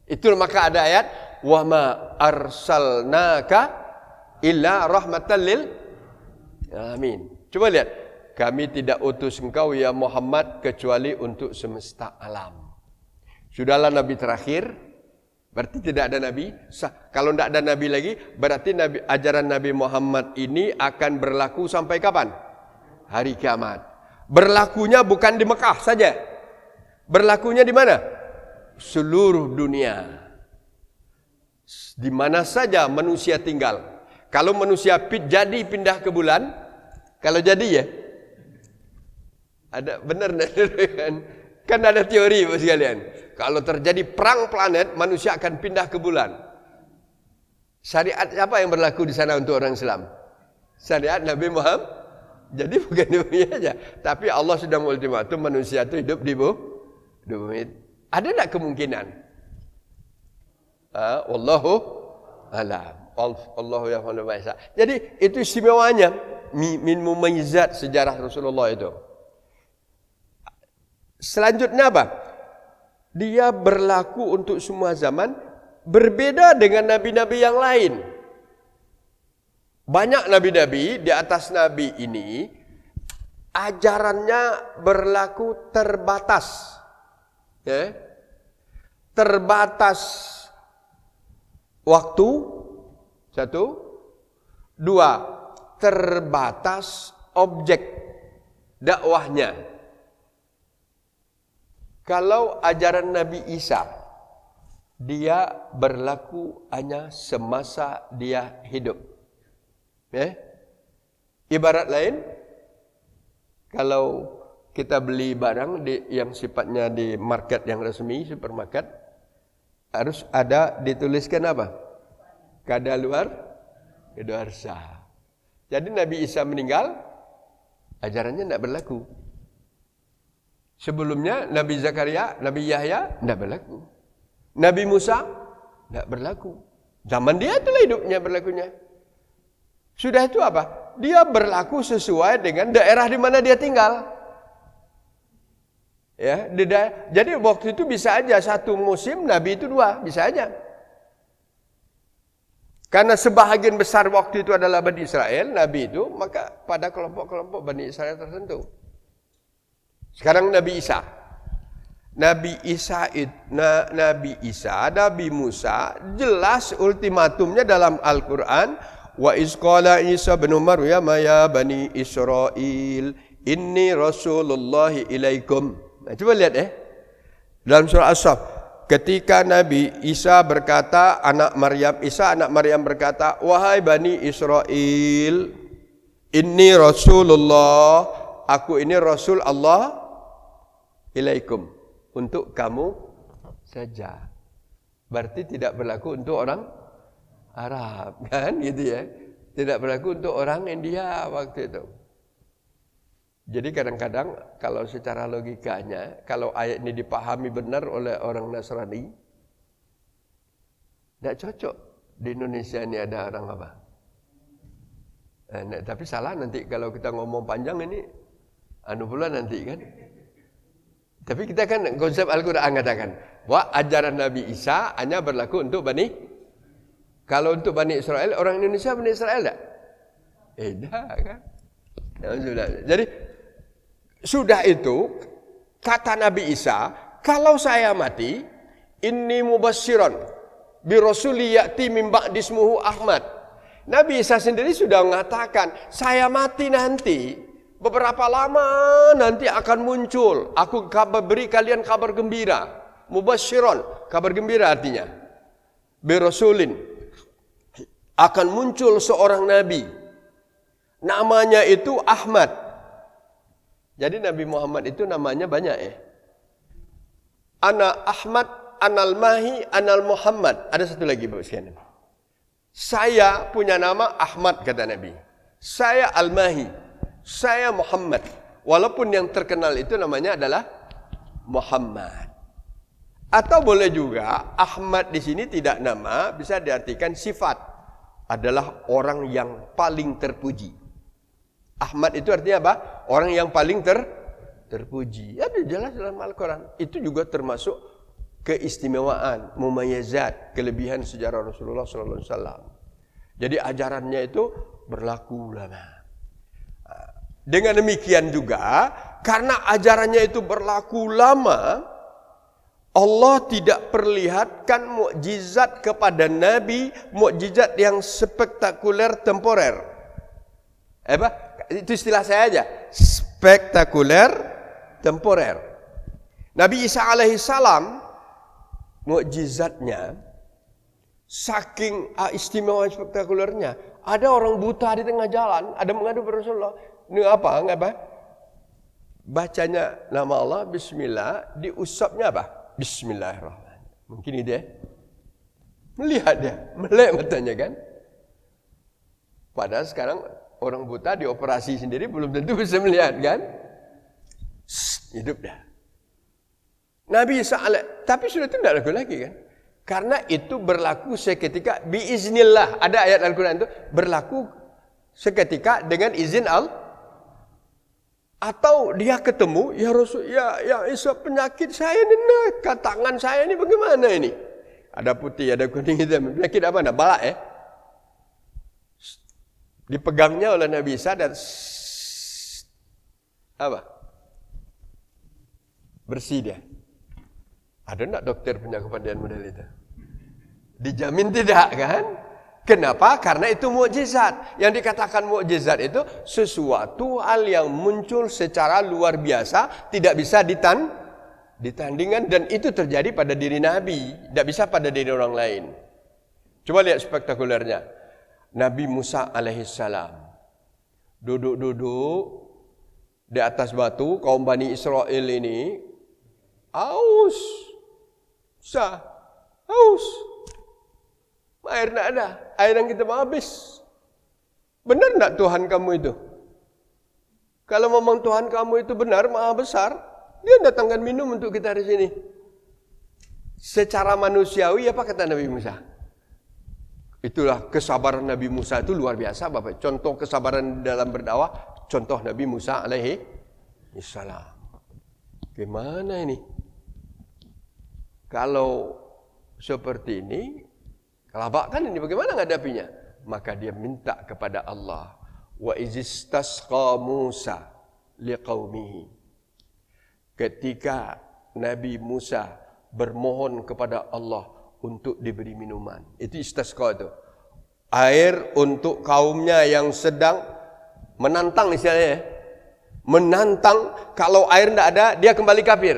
Itu maka ada ayat wa ma arsalnaka illa rahmatan lil alamin. Coba lihat, kami tidak utus engkau ya Muhammad kecuali untuk semesta alam. Sudahlah nabi terakhir, berarti tidak ada nabi. Kalau tidak ada nabi lagi, berarti ajaran Nabi Muhammad ini akan berlaku sampai kapan? Hari kiamat. Berlakunya bukan di Mekah saja. Berlakunya di mana? Seluruh dunia. Di mana saja manusia tinggal. Kalau manusia jadi pindah ke bulan, kalau jadi ya, ada benar kan ada teori Bapak sekalian. Kalau terjadi perang planet, manusia akan pindah ke bulan. Syariat apa yang berlaku di sana untuk orang Islam? Syariat Nabi Muhammad. Jadi bukan di bumi aja, tapi Allah sudah mengultimatum manusia itu hidup di bumi. Ada tak kemungkinan? Wallahu a'lam. Allahu ya'lamu ma yasha. Jadi itu istimewanya min mumayyizat sejarah Rasulullah itu. Selanjutnya apa? Dia berlaku untuk semua zaman, berbeda dengan nabi-nabi yang lain. Banyak nabi-nabi, di atas nabi ini ajarannya berlaku terbatas. Ya. Terbatas waktu, satu. Dua, terbatas objek dakwahnya. Kalau ajaran Nabi Isa, dia berlaku hanya semasa dia hidup. Ibarat lain, kalau kita beli barang yang sifatnya di market yang resmi, supermarket, harus ada dituliskan apa? Kadaluarsa. Jadi Nabi Isa meninggal, ajarannya tidak berlaku. Sebelumnya Nabi Zakaria, Nabi Yahya tidak berlaku. Nabi Musa tidak berlaku. Zaman dia itulah hidupnya berlakunya. Sudah itu apa? Dia berlaku sesuai dengan daerah di mana dia tinggal. Ya, jadi waktu itu bisa aja satu musim Nabi itu dua, bisa aja. Karena sebahagian besar waktu itu adalah Bani Israel, Nabi itu, maka pada kelompok-kelompok Bani Israel tertentu. Sekarang Nabi Isa. Nabi Nabi Musa, jelas ultimatumnya dalam Al-Quran. Wa isqala Isa bin Maryam ya bani Israel inni Rasulullah ilaikum. Nah, coba lihat dalam surah As-Saff, ketika Nabi Isa berkata, anak Maryam berkata, wahai bani Israel, inni Rasulullah, aku ini Rasul Allah ilaikum, untuk kamu saja. Berarti tidak berlaku untuk orang Arab, kan gitu ya. Tidak berlaku untuk orang India waktu itu. Jadi kadang-kadang kalau secara logikanya, kalau ayat ini dipahami benar oleh orang Nasrani, tidak cocok. Di Indonesia ini ada orang apa? Tapi salah nanti kalau kita ngomong panjang ini, pula nanti kan. Tapi kita kan konsep Al-Quran katakan, wah ajaran Nabi Isa hanya berlaku untuk kalau untuk Bani Israel, orang Indonesia Bani Israel tak? Tak kan? Jadi, sudah itu, kata Nabi Isa, kalau saya mati, inni mubassiran, bi rasuli ya'ti min ba'di ismuhu Ahmad. Nabi Isa sendiri sudah mengatakan, saya mati nanti, beberapa lama nanti akan muncul, aku beri kalian kabar gembira. Mubassiran, kabar gembira artinya. Bi rasulin. Akan muncul seorang Nabi. Namanya itu Ahmad. Jadi Nabi Muhammad itu namanya banyak Ana Ahmad, Anal Mahi, Anal Muhammad. Ada satu lagi Bapak sekalian. Saya punya nama Ahmad kata Nabi. Saya Al-Mahi. Saya Muhammad. Walaupun yang terkenal itu namanya adalah Muhammad. Atau boleh juga Ahmad di sini tidak nama, bisa diartikan sifat. Adalah orang yang paling terpuji. Ahmad itu artinya apa? Orang yang paling terpuji. Ya jelas dalam Al-Quran. Itu juga termasuk keistimewaan, mumayyazat, kelebihan sejarah Rasulullah sallallahu alaihi wasallam. Jadi ajarannya itu berlaku lama. Dengan demikian juga, karena ajarannya itu berlaku lama, Allah tidak perlihatkan mukjizat kepada Nabi, mukjizat yang spektakuler temporer. Itu istilah saya aja, spektakuler temporer. Nabi Isa alaihissalam, mukjizatnya saking istimewa spektakulernya, ada orang buta di tengah jalan, ada mengadu pada Rasulullah. Ini apa? Bacanya nama Allah, Bismillah, diusapnya apa? Bismillahirrahmanirrahim. Mungkin ini dia melihat dia, melek matanya kan. Padahal sekarang orang buta dioperasi sendiri belum tentu bisa melihat kan. Hidup dah. Nabi Isa tapi sudah itu tidak laku lagi kan. Karena itu berlaku seketika biiznillah. Ada ayat Al-Quran itu berlaku seketika dengan izin Allah. Atau dia ketemu, ya Rasul, ya Isa, penyakit saya ini, tangan saya ini bagaimana ini? Ada putih, ada kuning, hitam. Penyakit apa? Balak ya? Dipegangnya oleh Nabi Isa dan apa? Bersih dia. Ada enggak dokter punya kepandaian model itu? Dijamin tidak kan? Kenapa? Karena itu mukjizat. Yang dikatakan mukjizat itu sesuatu hal yang muncul secara luar biasa, tidak bisa ditandingkan, dan itu terjadi pada diri Nabi, tidak bisa pada diri orang lain. Coba lihat spektakulernya. Nabi Musa alaihissalam duduk-duduk di atas batu, kaum Bani Israel ini haus. Air tidak ada, air yang kita mau habis. Benar tidak Tuhan kamu itu? Kalau memang Tuhan kamu itu benar, maha besar, dia datangkan minum untuk kita di sini. Secara manusiawi apa kata Nabi Musa? Itulah kesabaran Nabi Musa itu luar biasa Bapak. Contoh kesabaran dalam berdakwah, contoh Nabi Musa alaihi salam. Gimana ini? Kalau seperti ini, kelabakan ini bagaimana menghadapinya? Maka dia minta kepada Allah. Wa izistasqa Musa liqaumihi. Ketika Nabi Musa bermohon kepada Allah untuk diberi minuman. Itu istasqa itu. Air untuk kaumnya yang sedang menantang istilahnya. Menantang, kalau air tidak ada, dia kembali kafir.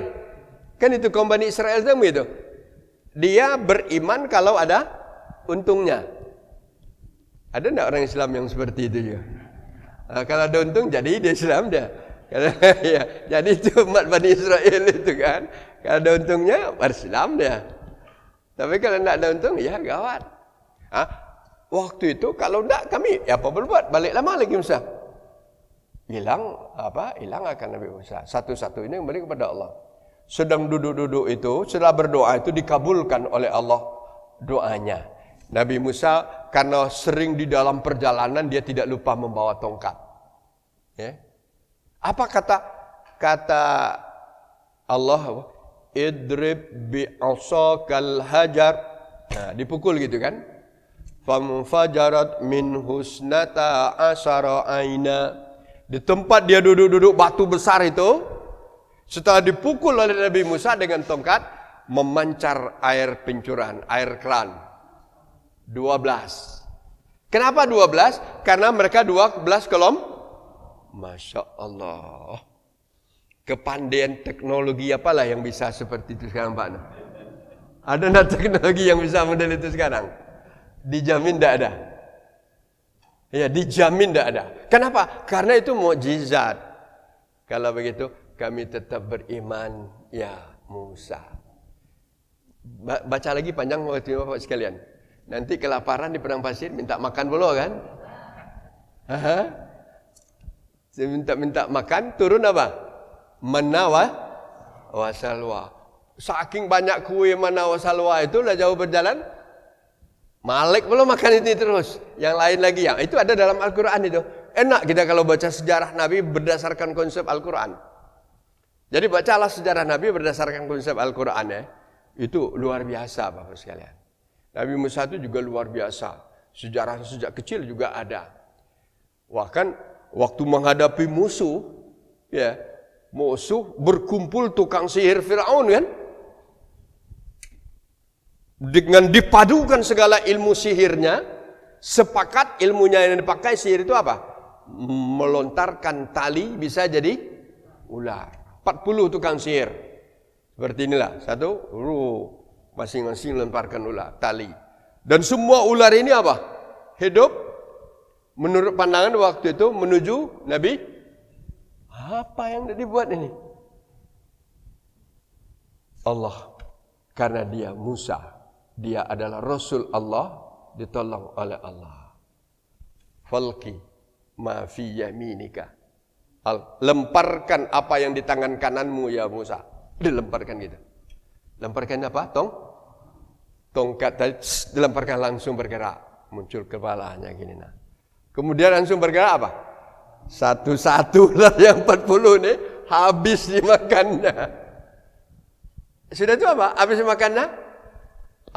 Kan itu kaum Bani Israel itu begitu. Dia beriman kalau ada untungnya. Ada tidak orang Islam yang seperti itu juga? Kalau ada untung, jadi dia Islam dia. Ya, jadi itu umat Bani Israel itu kan. Kalau ada untungnya, Islam dia. Tapi kalau tidak ada untung, ya gawat. Waktu itu kalau tidak kami, ya apa berbuat? Balik lama lagi Musa. Hilang akan Nabi Musa. Satu-satunya kembali kepada Allah. Sedang duduk-duduk itu, setelah berdoa itu dikabulkan oleh Allah doanya. Nabi Musa karena sering di dalam perjalanan dia tidak lupa membawa tongkat. Ya. Apa kata Allah? Idrib bi'asakal hajar. Nah, dipukul gitu kan? Famfajarat min husnata asyara aina. Di tempat dia duduk-duduk batu besar itu, setelah dipukul oleh Nabi Musa dengan tongkat, memancar air pencurahan, air keran. 12. Kenapa 12? Karena mereka 12 Masya Allah. Kepandaian teknologi apalah yang bisa seperti itu sekarang Pak? Ada enggak teknologi yang bisa model itu sekarang? Dijamin tidak ada. Ya, dijamin tidak ada. Kenapa? Karena itu mukjizat. Kalau begitu, kami tetap beriman, ya Musa. Baca lagi panjang waktu Bapak sekalian. Nanti kelaparan di padang pasir, minta makan dulu kan? Saya minta makan, turun apa? Mana wasalwa. Saking banyak kue mana wasalwa itu, lah jauh berjalan. Malik belum makan itu terus. Yang lain lagi yang itu ada dalam Al-Quran itu. Enak kita kalau baca sejarah Nabi berdasarkan konsep Al-Quran. Jadi bacalah sejarah Nabi berdasarkan konsep Al-Quran ya. Itu luar biasa Bapak sekalian. Nabi Musa itu juga luar biasa. Sejarah sejak kecil juga ada. Bahkan waktu menghadapi musuh, ya, musuh berkumpul tukang sihir Firaun kan? Dengan dipadukan segala ilmu sihirnya, sepakat ilmunya yang dipakai sihir itu apa? Melontarkan tali bisa jadi ular. 40 tukang sihir. Seperti inilah, satu, masing-masing lemparkan ular, tali. Dan semua ular ini apa? Hidup menurut pandangan waktu itu menuju Nabi. Apa yang dibuat ini? Allah, karena dia Musa, dia adalah Rasul Allah, ditolong oleh Allah. Falqi ma fi yaminika. Lemparkan apa yang di tangan kananmu ya Musa. Dilemparkan gitu. Lemparkan apa? Tongkat tadi dilemparkan langsung bergerak, muncul kepalanya gini nah. Kemudian langsung bergerak apa? Satu-satu lah yang 40 nih habis dimakannya. Sudah itu apa? Habis dimakannya?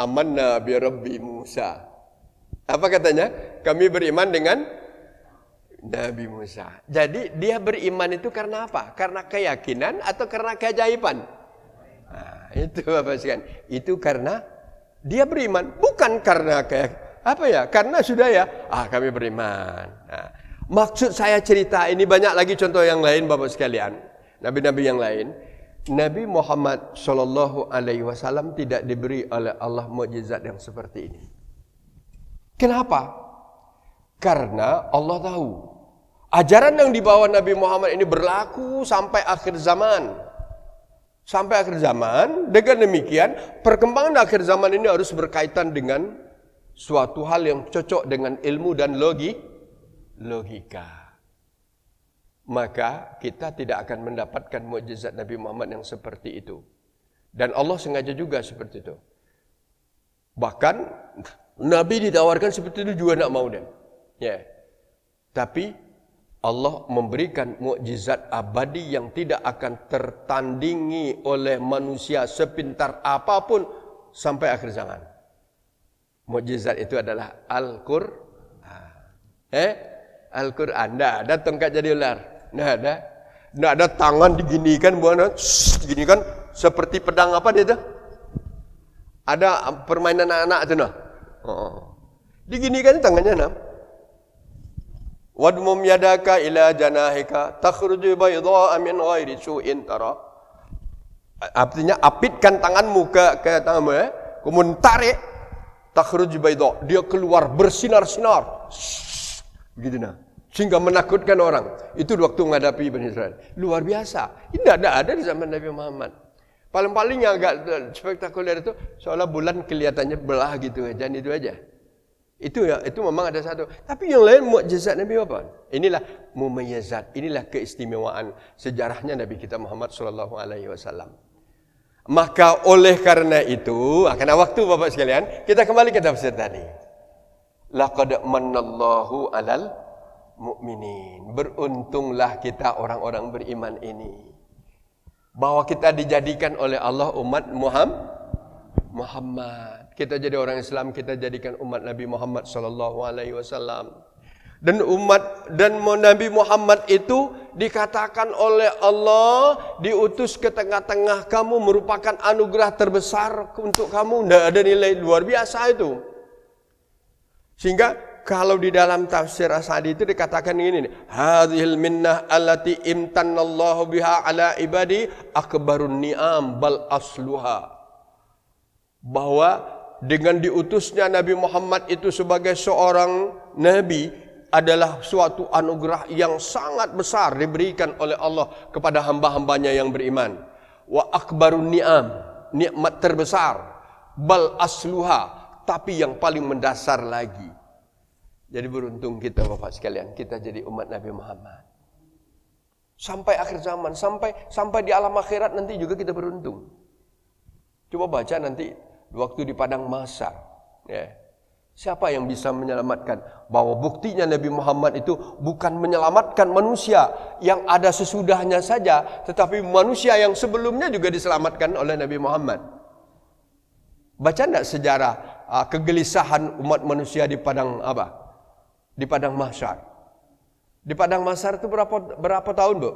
Amanna bi Rabbi Musa. Apa katanya? Kami beriman dengan Nabi Musa. Jadi dia beriman itu karena apa? Karena keyakinan atau karena keajaiban? Nah, itu Bapak sekalian. Itu karena dia beriman, bukan karena karena sudah ya, kami beriman. Nah, maksud saya cerita ini banyak lagi contoh yang lain Bapak sekalian. Nabi-nabi yang lain. Nabi Muhammad SAW tidak diberi oleh Allah mukjizat yang seperti ini. Kenapa? Karena Allah tahu ajaran yang dibawa Nabi Muhammad ini berlaku sampai akhir zaman. Sampai akhir zaman, dengan demikian perkembangan akhir zaman ini harus berkaitan dengan suatu hal yang cocok dengan ilmu dan logika. Maka kita tidak akan mendapatkan mukjizat Nabi Muhammad yang seperti itu. Dan Allah sengaja juga seperti itu. Bahkan Nabi ditawarkan seperti itu juga tidak mau dia. Ya. Tapi Allah memberikan mukjizat abadi yang tidak akan tertandingi oleh manusia sepintar apapun sampai akhir zaman. Mukjizat itu adalah Al-Qur'an. Al-Qur'an. Tidak ada tongkat jadi ular. Tidak ada. Tidak ada tangan diginikan, diginikan seperti pedang apa dia itu? Ada permainan anak-anak itu nah. Diginikan tangannya nah. Wadmum yadaka ila janahika takhruju bayda'a min ghairi su'in tara. Artinya apitkan tanganmu ke tanganmu kemudian tarik takhruju bayda', dia keluar bersinar-sinar. Begitu nah. Sehingga menakutkan orang. Itu waktu menghadapi Bani Israel. Luar biasa. Ini tidak ada di zaman Nabi Muhammad. Paling-paling yang agak spektakuler itu seolah bulan kelihatannya belah gitu aja, itu aja. Itu memang ada satu. Tapi yang lain mukjizat Nabi apa? Inilah mumayyizat, inilah keistimewaan sejarahnya Nabi kita Muhammad sallallahu alaihi wasallam. Maka oleh karena itu, karena waktu Bapak sekalian, kita kembali ke tafsir tadi. Laqad manallahu 'alal mu'minin. Beruntunglah kita orang-orang beriman ini. Bahwa kita dijadikan oleh Allah umat Muhammad. Kita jadi orang Islam, kita jadikan umat Nabi Muhammad sallallahu alaihi wasallam. Dan Nabi Muhammad itu dikatakan oleh Allah diutus ke tengah-tengah kamu merupakan anugerah terbesar untuk kamu. Tidak ada nilai luar biasa itu. Sehingga kalau di dalam tafsir As-Sa'di itu dikatakan ini, hadhil minnah allati imtannallahu biha ala ibadi akbarun ni'am bal asluha. Bahwa dengan diutusnya Nabi Muhammad itu sebagai seorang nabi adalah suatu anugerah yang sangat besar diberikan oleh Allah kepada hamba-hambanya yang beriman. Wa akbarun ni'am, nikmat terbesar, bal asluha, tapi yang paling mendasar lagi. Jadi beruntung kita Bapak sekalian, kita jadi umat Nabi Muhammad. Sampai akhir zaman, sampai di alam akhirat nanti juga kita beruntung. Coba baca nanti waktu di padang mahsyar, ya. Siapa yang bisa menyelamatkan? Bahwa buktinya Nabi Muhammad itu bukan menyelamatkan manusia yang ada sesudahnya saja, tetapi manusia yang sebelumnya juga diselamatkan oleh Nabi Muhammad. Baca enggak sejarah kegelisahan umat manusia di padang apa? Di padang mahsyar. Di padang mahsyar itu berapa tahun, Bu?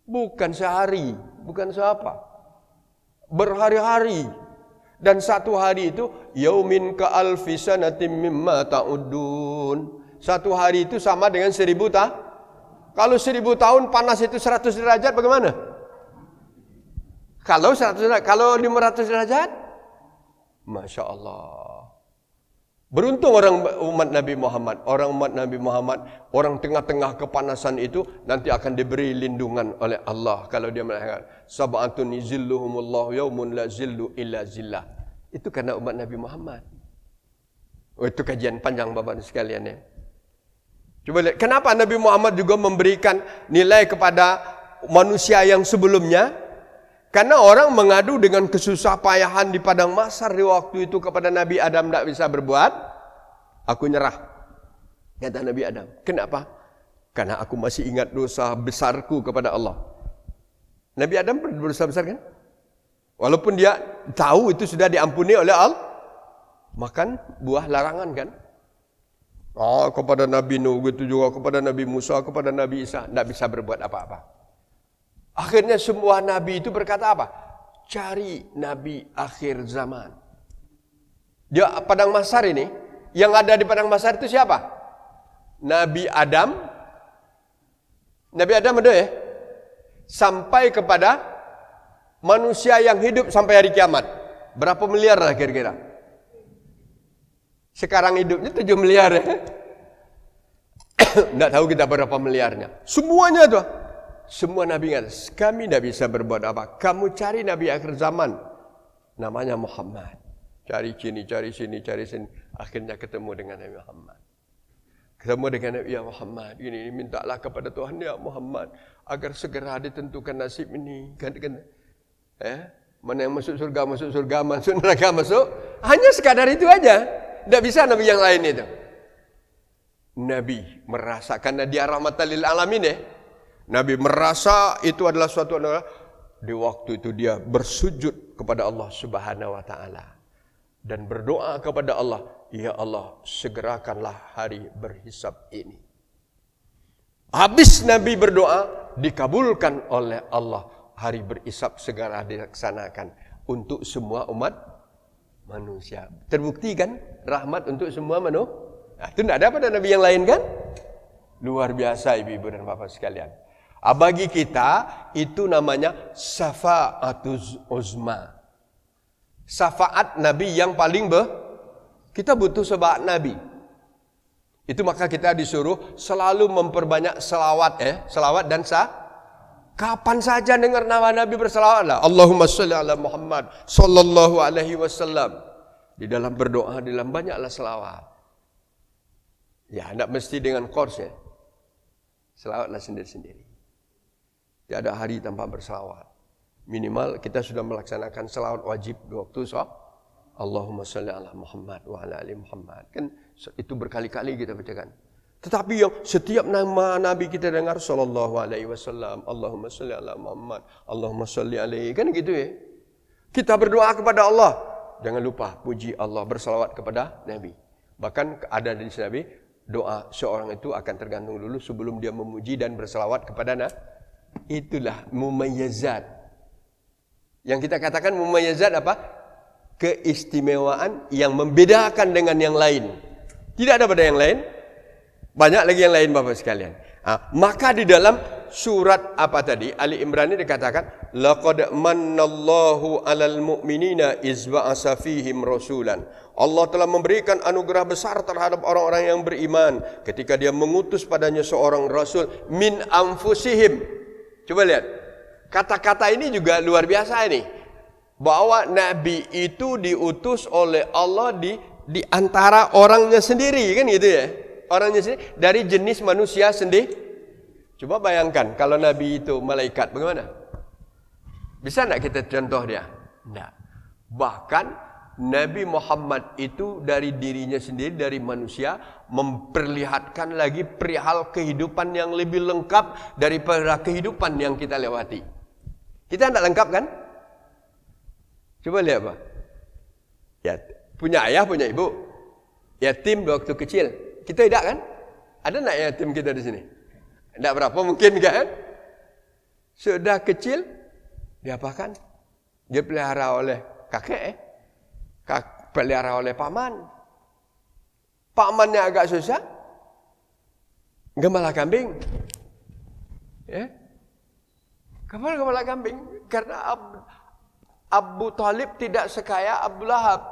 Bukan sehari, bukan seapa. Berhari-hari. Dan satu hari itu yaumin ka alfi sanatin mimma ta'udun. Satu hari itu sama dengan 1000 tahun. Kalau 1000 tahun panas itu 100 derajat bagaimana? Kalau 100 derajat, kalau 500 derajat? Masya Allah. Beruntung umat Nabi Muhammad. Orang umat Nabi Muhammad, orang tengah-tengah kepanasan itu nanti akan diberi lindungan oleh Allah. Kalau dia mengatakan, sab'atun yuzilluhumullahu yaumun la zillu illa zillah. Itu karena umat Nabi Muhammad. Oh, itu kajian panjang Bapak sekalian ya. Coba lihat, kenapa Nabi Muhammad juga memberikan nilai kepada manusia yang sebelumnya? Karena orang mengadu dengan kesusah payahan di padang mahsyar di waktu itu kepada Nabi Adam tidak bisa berbuat. Aku nyerah, kata Nabi Adam. Kenapa? Karena aku masih ingat dosa besarku kepada Allah. Nabi Adam berdosa besar kan? Walaupun dia tahu itu sudah diampuni oleh Allah. Makan buah larangan kan? Kepada Nabi Nuh, begitu juga kepada Nabi Musa, kepada Nabi Isa, tidak bisa berbuat apa-apa. Akhirnya semua Nabi itu berkata apa? Cari Nabi akhir zaman. Dia padang mahsyar ini, yang ada di padang mahsyar itu siapa? Nabi Adam. Nabi Adam ada ya? Sampai kepada manusia yang hidup sampai hari kiamat. Berapa miliar lah kira-kira? Sekarang hidupnya 7 miliar ya. Tidak tahu kita berapa miliarnya. Semuanya tuh. Semua Nabi kata, kami tidak bisa berbuat apa. Kamu cari Nabi akhir zaman. Namanya Muhammad. Cari sini, cari sini, cari sini. Akhirnya ketemu dengan Nabi Muhammad. Ketemu dengan Nabi Muhammad. Ini mintalah kepada Tuhan ya Muhammad. Agar segera ditentukan nasib ini. Mana yang masuk surga, masuk neraka, masuk. Hanya sekadar itu aja. Tidak bisa Nabi yang lain itu. Nabi merasakan dia rahmatan lil alamin ya. Nabi merasa itu adalah suatu di waktu itu dia bersujud kepada Allah Subhanahu wa taala dan berdoa kepada Allah, ya Allah, segerakanlah hari berhisab ini. Habis Nabi berdoa, dikabulkan oleh Allah, hari berhisab segera dilaksanakan untuk semua umat manusia. Terbukti kan rahmat untuk semua manusia. Nah, itu tidak ada pada Nabi yang lain kan? Luar biasa ibu-ibu dan bapak sekalian. Bagi kita itu namanya syafa'atuz uzma. Syafaat Nabi yang paling kita butuh syafaat Nabi. Itu maka kita disuruh selalu memperbanyak selawat selawat dan kapan saja dengar nama Nabi berselawatlah. Allahumma sholli ala Muhammad sallallahu alaihi wasallam. Di dalam berdoa, di dalam banyaklah selawat. Ya, tidak mesti dengan kors ya. Selawatlah sendiri-sendiri. Tiada hari tanpa berselawat. Minimal kita sudah melaksanakan selawat wajib di waktu Allahumma sholli ala Muhammad wa ala ali Muhammad. Kan itu berkali-kali kita bacakan. Tetapi yang setiap nama Nabi kita dengar sallallahu alaihi wasallam, Allahumma sholli ala Muhammad, Allahumma sholli alaihi, kan gitu ya. Kita berdoa kepada Allah. Jangan lupa puji Allah, berselawat kepada Nabi. Bahkan ada di Nabi, doa seorang itu akan tergantung dulu sebelum dia memuji dan berselawat kepada Nabi. Itulah mumayyazat. Yang kita katakan mumayyazat apa? Keistimewaan yang membedakan dengan yang lain. Tidak ada pada yang lain. Banyak lagi yang lain Bapak sekalian. Maka di dalam surat apa tadi? Ali Imran ini dikatakan laqad mannallahu 'alal mu'minina iz ba'atsa fihim rasulan. Allah telah memberikan anugerah besar terhadap orang-orang yang beriman ketika dia mengutus padanya seorang rasul min anfusihim. Coba lihat. Kata-kata ini juga luar biasa ini. Bahwa Nabi itu diutus oleh Allah di antara orangnya sendiri kan gitu ya. Orangnya sendiri dari jenis manusia sendiri. Coba bayangkan kalau Nabi itu malaikat bagaimana? Bisa enggak kita contoh dia? Enggak. Bahkan Nabi Muhammad itu dari dirinya sendiri, dari manusia, memperlihatkan lagi perihal kehidupan yang lebih lengkap daripada kehidupan yang kita lewati. Kita tidak lengkap kan? Coba lihat Pak. Ya, punya ayah, punya ibu. Yatim waktu kecil. Kita tidak kan? Ada enggak yatim kita di sini? Tidak berapa mungkin kan? Sudah kecil, diapakan? Dia pelihara oleh kakek, pelihara oleh paman. Pamannya agak susah, gembala kambing. Ya. Gembala kambing. Karena Abu Talib tidak sekaya Abu Lahab.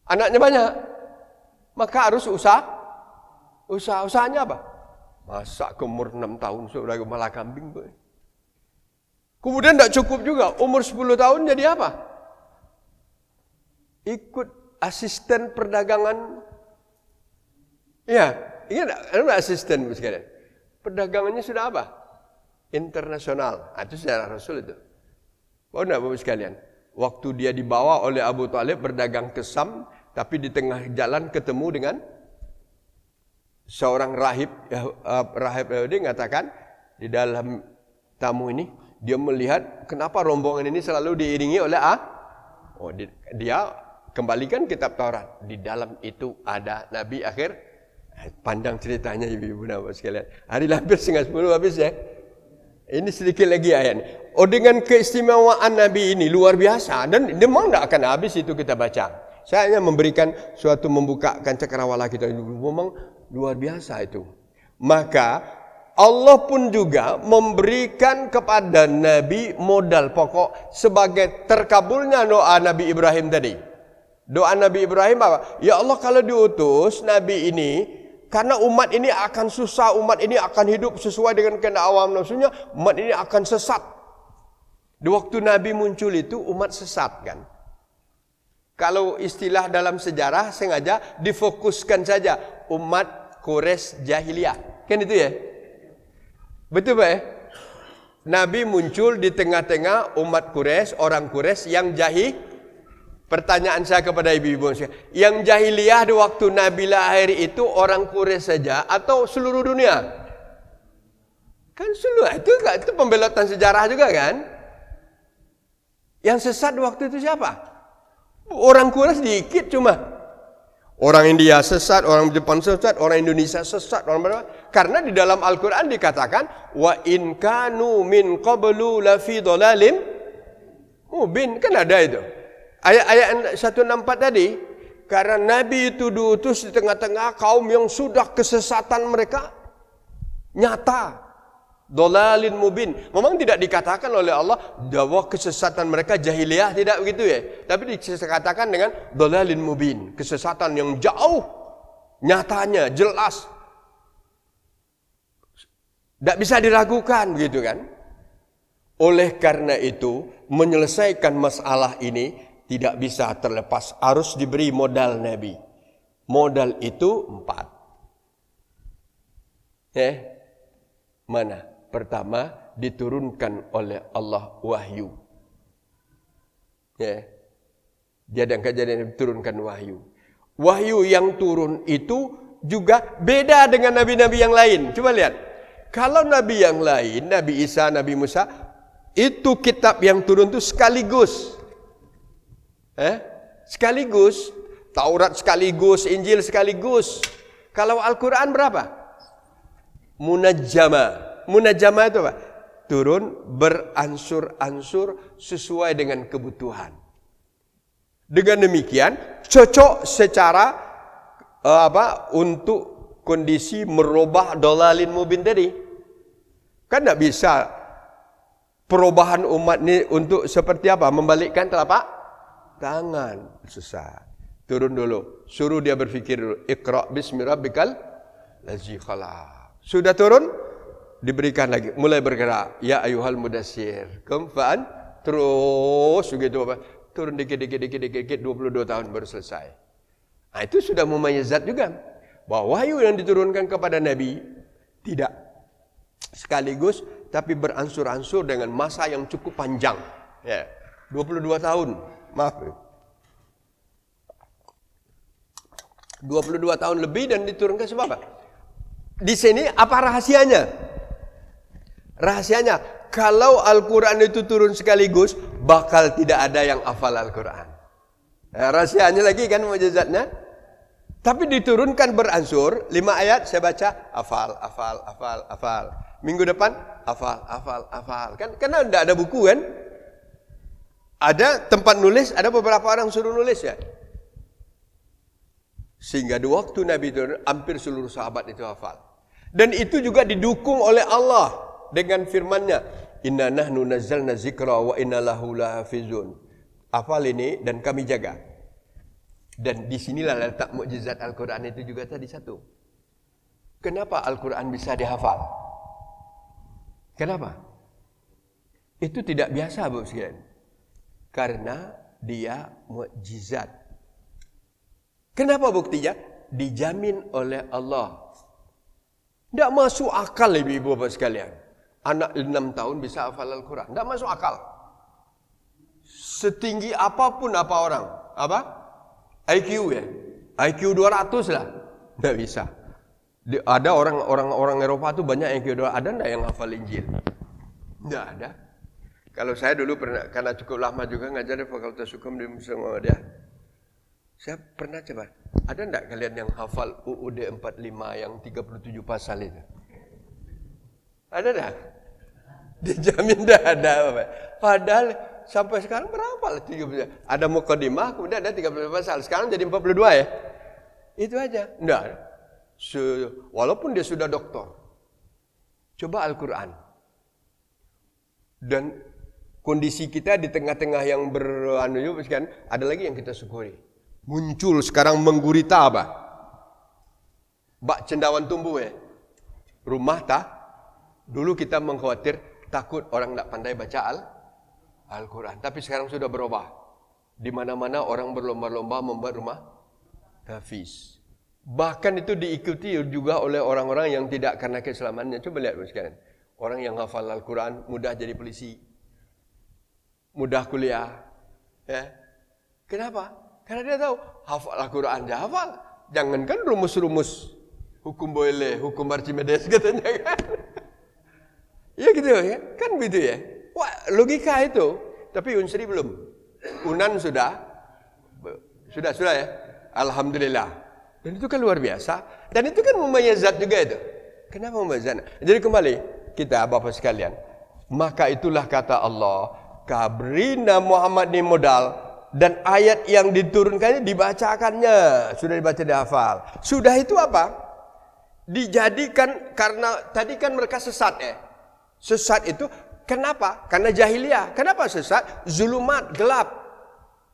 Anaknya banyak. Maka harus usahanya apa? Masa ke umur 6 tahun sudah gembala kambing. Kemudian tidak cukup juga. Umur 10 tahun jadi apa? Ikut asisten perdagangan. Ya, ingat asisten sekalian. Perdagangannya sudah apa? Internasional. Itu sejarah Rasul itu. Oh enggak Bapak sekalian. Waktu dia dibawa oleh Abu Talib berdagang ke Sam, tapi di tengah jalan ketemu dengan seorang rahib Yahudi mengatakan di dalam tamu ini dia melihat kenapa rombongan ini selalu diiringi oleh dia kembalikan kitab Taurat. Di dalam itu ada Nabi akhir. Panjang ceritanya ibu-ibu Bapak sekalian. Hari hampir 9:30 habis ya. Ini sedikit lagi ayat. Dengan keistimewaan Nabi ini luar biasa dan memang tidak akan habis itu kita baca. Saya hanya memberikan suatu membukakan cakrawala kita. Memang luar biasa itu. Maka Allah pun juga memberikan kepada Nabi modal pokok sebagai terkabulnya doa Nabi Ibrahim tadi. Doa Nabi Ibrahim apa? Ya Allah, kalau diutus Nabi ini, karena umat ini akan susah, umat ini akan hidup sesuai dengan kehendak awam nafsunya, umat ini akan sesat. Di waktu Nabi muncul itu umat sesat kan. Kalau istilah dalam sejarah sengaja difokuskan saja umat Quraisy jahiliyah. Kan itu ya? Betul Pak ya? Nabi muncul di tengah-tengah umat Quraisy, orang Quraisy yang jahil. Pertanyaan saya kepada ibu-ibu, yang jahiliyah di waktu Nabi lahir itu orang Quraisy saja atau seluruh dunia? Kan seluruh, itu pembelotan sejarah juga kan? Yang sesat di waktu itu siapa? Orang Quraisy sedikit cuma. Orang India sesat, orang Jepang sesat, orang Indonesia sesat, orang berapa? Karena di dalam Al-Quran dikatakan wa in kanu min qablu lafi dhalalim mubin, kan ada itu. Ayat 164 tadi, karena Nabi itu diutus di tengah-tengah kaum yang sudah kesesatan mereka nyata, dolalin mubin. Memang tidak dikatakan oleh Allah bahwa kesesatan mereka jahiliyah, tidak begitu ya. Tapi dikatakan dengan dolalin mubin, kesesatan yang jauh, nyatanya, jelas, tidak bisa diragukan, begitu kan? Oleh karena itu, menyelesaikan masalah ini tidak bisa terlepas, harus diberi modal Nabi. Modal itu 4. Mana? Pertama, diturunkan oleh Allah wahyu. Kejadian diturunkan wahyu. Wahyu yang turun itu juga beda dengan nabi-nabi yang lain. Coba lihat. Kalau nabi yang lain, Nabi Isa, Nabi Musa, itu kitab yang turun itu sekaligus. Sekaligus. Taurat sekaligus, Injil sekaligus. Kalau Al-Quran berapa? Munajjama. Munajjama itu apa? Turun beransur-ansur sesuai dengan kebutuhan. Dengan demikian cocok secara untuk kondisi merubah dolalin mubin tadi. Kan tidak bisa perubahan umat ini untuk seperti apa? Membalikkan telapak tangan, susah. Turun dulu, suruh dia berfikir dulu. Iqra bismi rabbikal ladzi khalaq. Sudah turun, diberikan lagi, mulai bergerak. Ya ayyuhal mudassir, kumfan, terus begitu apa? Turun dikit 22 tahun baru selesai. Nah, itu sudah mumayyizat juga. Bahwa wahyu yang diturunkan kepada Nabi tidak sekaligus, tapi beransur-ansur dengan masa yang cukup panjang. 22 tahun. Maaf. 22 tahun lebih dan diturunkan sebab apa? Di sini apa rahasianya? Rahasianya kalau Al-Quran itu turun sekaligus, bakal tidak ada yang hafal Al-Quran. Rahasianya lagi kan mukjizatnya. Tapi diturunkan beransur, 5 ayat saya baca, hafal. Minggu depan, hafal. Kan karena tidak ada buku kan? Ada tempat nulis, ada beberapa orang suruh nulis ya. Sehingga di waktu Nabi turun, hampir seluruh sahabat itu hafal. Dan itu juga didukung oleh Allah dengan firman-Nya, "Inna nahnu nazzalna dzikra wa inna lahu lahafizun." Hafal ini dan kami jaga. Dan disinilah letak mukjizat Al-Quran itu juga tadi satu. Kenapa Al-Quran bisa dihafal? Kenapa? Itu tidak biasa, Bapak sekalian. Karena dia mukjizat. Kenapa buktinya? Dijamin oleh Allah. Tidak masuk akal, ibu bapak sekalian. Anak 6 tahun bisa hafal Al-Quran. Tidak masuk akal. Setinggi apapun apa orang. Apa? IQ ya. IQ 200 lah. Tidak bisa. Ada orang Eropa tu banyak IQ 200. Ada tidak yang hafal Injil? Tidak ada. Kalau saya dulu pernah, karena cukup lama juga ngajar di Fakultas Hukum di Muhammadiyah. Saya pernah coba. Ada tidak kalian yang hafal UUD 45 yang 37 pasal itu? Ada tak? Dijamin dah ada. Padahal sampai sekarang berapa? 30. Ada mukadimah, kemudian ada 30 pasal. Sekarang jadi 42 ya? Itu aja. Tidak. Walaupun dia sudah doktor. Coba Al-Quran. Dan kondisi kita di tengah-tengah yang kan, ada lagi yang kita syukuri. Muncul sekarang menggurita apa? Bak cendawan tumbuh ya. Rumah tak? Dulu kita mengkhawatir takut orang tak pandai baca Al-Quran. Tapi sekarang sudah berubah. Di mana-mana orang berlomba-lomba membuat rumah tahfiz. Bahkan itu diikuti juga oleh orang-orang yang tidak karena keselamatannya. Coba lihat sekarang. Orang yang hafal Al-Quran mudah jadi polisi. Mudah kuliah. Ya. Kenapa? Karena dia tahu, hafal Al-Quran dia hafal. Jangankan rumus-rumus hukum Boyle, hukum Archimedes katanya kan. Ya gitu ya, kan begitu ya. Wah, logika itu. Tapi Unsri belum. Unan sudah ya. Alhamdulillah. Dan itu kan luar biasa. Dan itu kan mumayazat juga itu. Kenapa mumayazat? Jadi kembali, kita Bapak sekalian. Maka itulah kata Allah, kabrina Muhammad ni modal. Dan ayat yang diturunkannya dibacakannya. Sudah dibaca dihafal. Sudah itu apa? Dijadikan, karena tadi kan mereka sesat ya. Sesat itu kenapa? Karena jahiliyah. Kenapa sesat? Zulumat, gelap.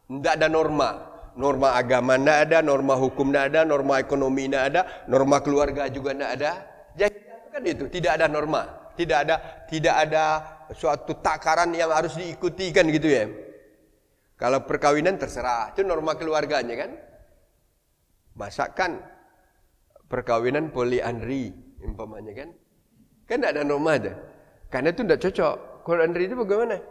Tidak ada norma. Norma agama tidak ada, norma hukum tidak ada, norma ekonomi tidak ada, norma keluarga juga tidak ada. Jahiliyah kan itu, tidak ada norma. Tidak ada suatu takaran yang harus diikuti kan gitu ya. Kalau perkawinan terserah, itu norma keluarganya kan. Masakan perkawinan poliandri umpamanya kan. Kan tidak ada norma aja. Karena itu tidak cocok. Poliandri itu bagaimana?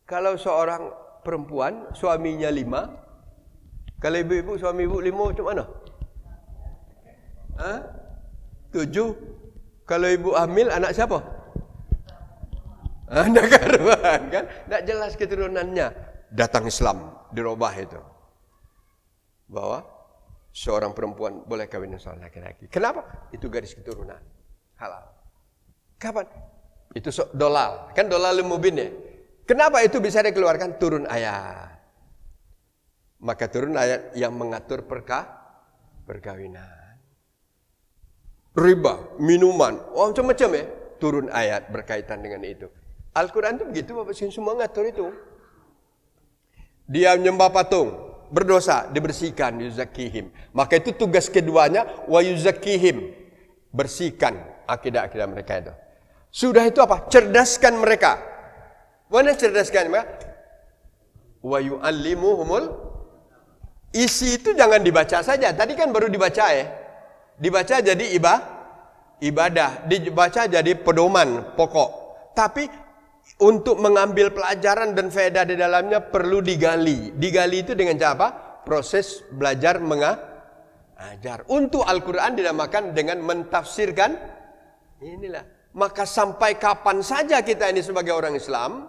Kalau seorang perempuan suaminya 5, kalau ibu-ibu suami ibu 5 macam mana? 7. Kalau ibu hamil anak siapa? Anak karuan kan? Tak jelas keturunannya. Datang Islam dirubah itu. Bahwa seorang perempuan boleh kawin dengan seorang laki-laki. Kenapa? Itu garis keturunan. Halal. Kapan? Itu dolal. Kan dolal mubin ya. Kenapa itu bisa dikeluarkan? Turun ayat. Maka turun ayat yang mengatur perkawinan. Riba, minuman, macam-macam ya. Turun ayat berkaitan dengan itu. Al-Quran itu begitu, Bapak semua ngatur itu. Dia menyembah patung, berdosa, dibersihkan, yuzakihim. Maka itu tugas keduanya, wa yuzakihim. Bersihkan akidah-akidah mereka itu. Sudah itu apa? Cerdaskan mereka. Mana cerdaskan mereka? Wa yu'allimuhumul. Isi itu jangan dibaca saja. Tadi kan baru dibaca ya. Dibaca jadi ibadah. Dibaca jadi pedoman pokok. Tapi untuk mengambil pelajaran dan faedah di dalamnya perlu digali. Digali itu dengan cara apa? Proses belajar mengajar. Untuk Al-Quran dinamakan dengan mentafsirkan. Inilah maka sampai kapan saja kita ini sebagai orang Islam,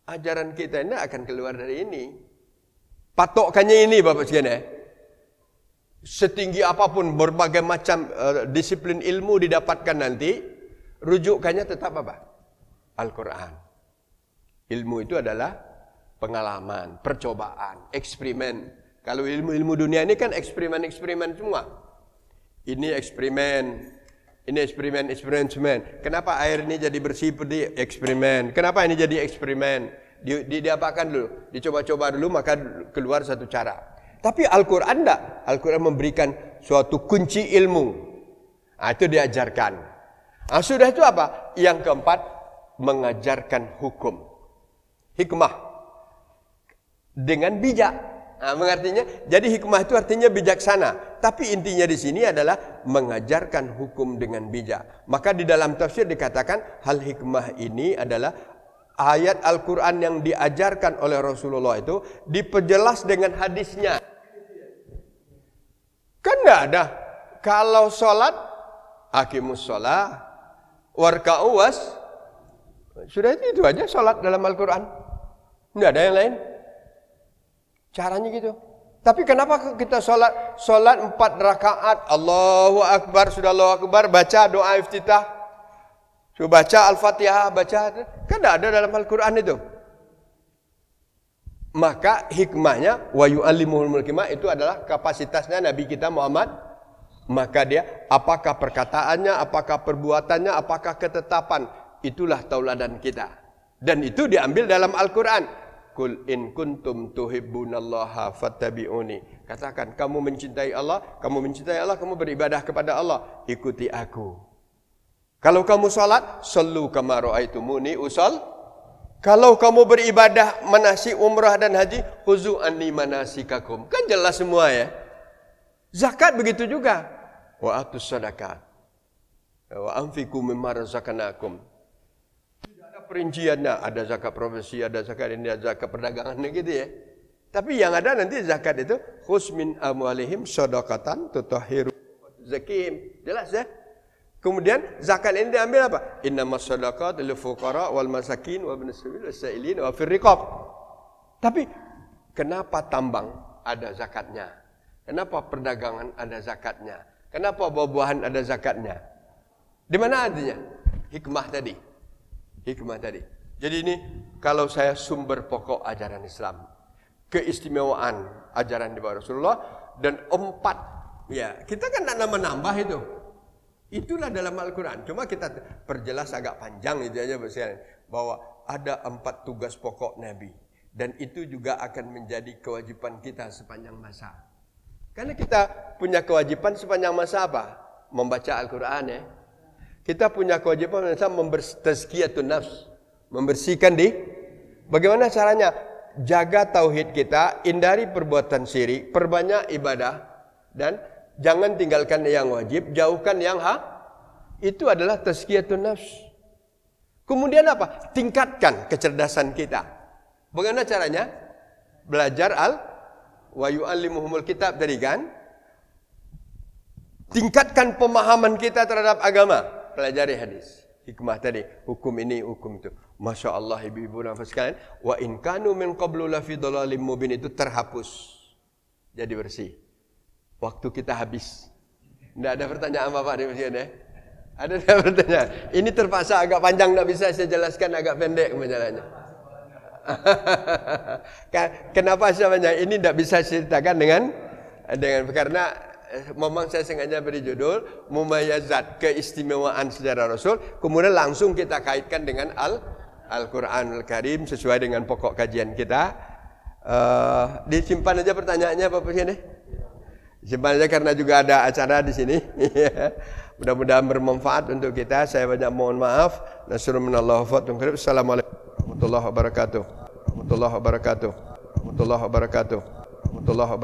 ajaran kita ini akan keluar dari ini. Patokannya ini Bapak sekalian. Setinggi apapun berbagai macam disiplin ilmu didapatkan nanti, rujukannya tetap apa? Al-Quran. Ilmu itu adalah pengalaman, percobaan, eksperimen. Kalau ilmu-ilmu dunia ini kan eksperimen-eksperimen semua. Ini eksperimen, ini eksperimen. Kenapa air ini jadi bersih putih? Eksperimen. Kenapa ini jadi eksperimen? Diapakan dulu, dicoba-coba dulu, maka keluar satu cara. Tapi Al-Quran enggak. Al-Quran memberikan suatu kunci ilmu. Itu diajarkan. Sudah itu apa? Yang keempat, mengajarkan hukum. Hikmah. Dengan bijak. Mengartinya, jadi hikmah itu artinya bijaksana. Tapi intinya di sini adalah mengajarkan hukum dengan bijak. Maka di dalam tafsir dikatakan, hal hikmah ini adalah ayat Al-Quran yang diajarkan oleh Rasulullah itu diperjelas dengan hadisnya. Kan enggak ada. Kalau sholat, aqimus sholat, warka'u was. Sudah itu aja sholat dalam Al-Quran. Enggak ada yang lain. Caranya gitu. Tapi kenapa kita sholat 4 rakaat, Allahu Akbar, sudah Allahu Akbar, baca doa iftitah, baca Al-Fatihah, baca, kan tidak ada dalam Al-Quran itu. Maka hikmahnya wa yu'allimuhul hikmah itu adalah kapasitasnya Nabi kita Muhammad. Maka dia, apakah perkataannya, apakah perbuatannya, apakah ketetapan, itulah tauladan kita. Dan itu diambil dalam Al-Quran. Qul in kuntum tuhibbunallaha fattabi'uni. Katakan, kamu mencintai Allah, kamu beribadah kepada Allah, ikuti aku. Kalau kamu salat, sallu kama ra'aitumuni usall. Kalau kamu beribadah manasik umrah dan haji, khuzu anni manasikakum. Kan jelas semua ya. Zakat begitu juga. Wa atus sadaqah. Wa anfiqu mimma razaqnakum. Tidak ada perinciannya, ada zakat profesi, ada zakat ini, ada zakat perdagangan gitu ya. Tapi yang ada nanti zakat itu khuz min amwalihim shadaqatan tutahhiru zakim. Jelas ya? Kemudian zakat ini diambil apa? Innamas shadaqat lil fuqara wal masakin wa ibnis sabil wasailin wa fir riqab. Tapi kenapa tambang ada zakatnya? Kenapa perdagangan ada zakatnya? Kenapa buah-buahan ada zakatnya? Di mana artinya? Hikmah tadi. Hikmah tadi. Jadi ini kalau saya sumber pokok ajaran Islam, keistimewaan ajaran di bawah Rasulullah, dan 4 ya, kita kan tak nambah-nambah itu. Itulah dalam Al-Quran. Cuma kita perjelas agak panjang itu aja bahwa ada 4 tugas pokok Nabi. Dan itu juga akan menjadi kewajiban kita sepanjang masa. Karena kita punya kewajiban sepanjang masa apa? Membaca Al-Quran ya. Kita punya kewajiban tazkiyatun nafs. Membersihkan bagaimana caranya? Jaga tauhid kita, hindari perbuatan syirik, perbanyak ibadah, dan jangan tinggalkan yang wajib, jauhkan yang Itu adalah tazkiyatun nafs. Kemudian apa? Tingkatkan kecerdasan kita. Bagaimana caranya? Belajar wa yu'allimuhumul kitab tadi kan? Tingkatkan pemahaman kita terhadap agama. Pelajari hadis. Hikmah tadi. Hukum ini, hukum itu. Masya Allah ibu-ibu nafas sekalian. Wa in kanu min qablu lafi dhalalim mubin, itu terhapus. Jadi bersih. Waktu kita habis. Tidak ada pertanyaan Bapak di masjid ya? Ada pertanyaan? Ini terpaksa agak panjang, tidak bisa saya jelaskan, agak pendek penjelasannya. Kenapa sebenarnya ini tidak bisa ceritakan dengan karena memang saya sengaja beri judul Mumayyazat, keistimewaan sejarah Rasul, kemudian langsung kita kaitkan dengan Al-Quranul Karim sesuai dengan pokok kajian kita. Disimpan aja pertanyaannya Bapak sini. Simpan aja karena juga ada acara di sini. Mudah-mudahan bermanfaat untuk kita. Saya banyak mohon maaf. Nasrullah wa fatum. Assalamualaikum warahmatullahi wabarakatuh.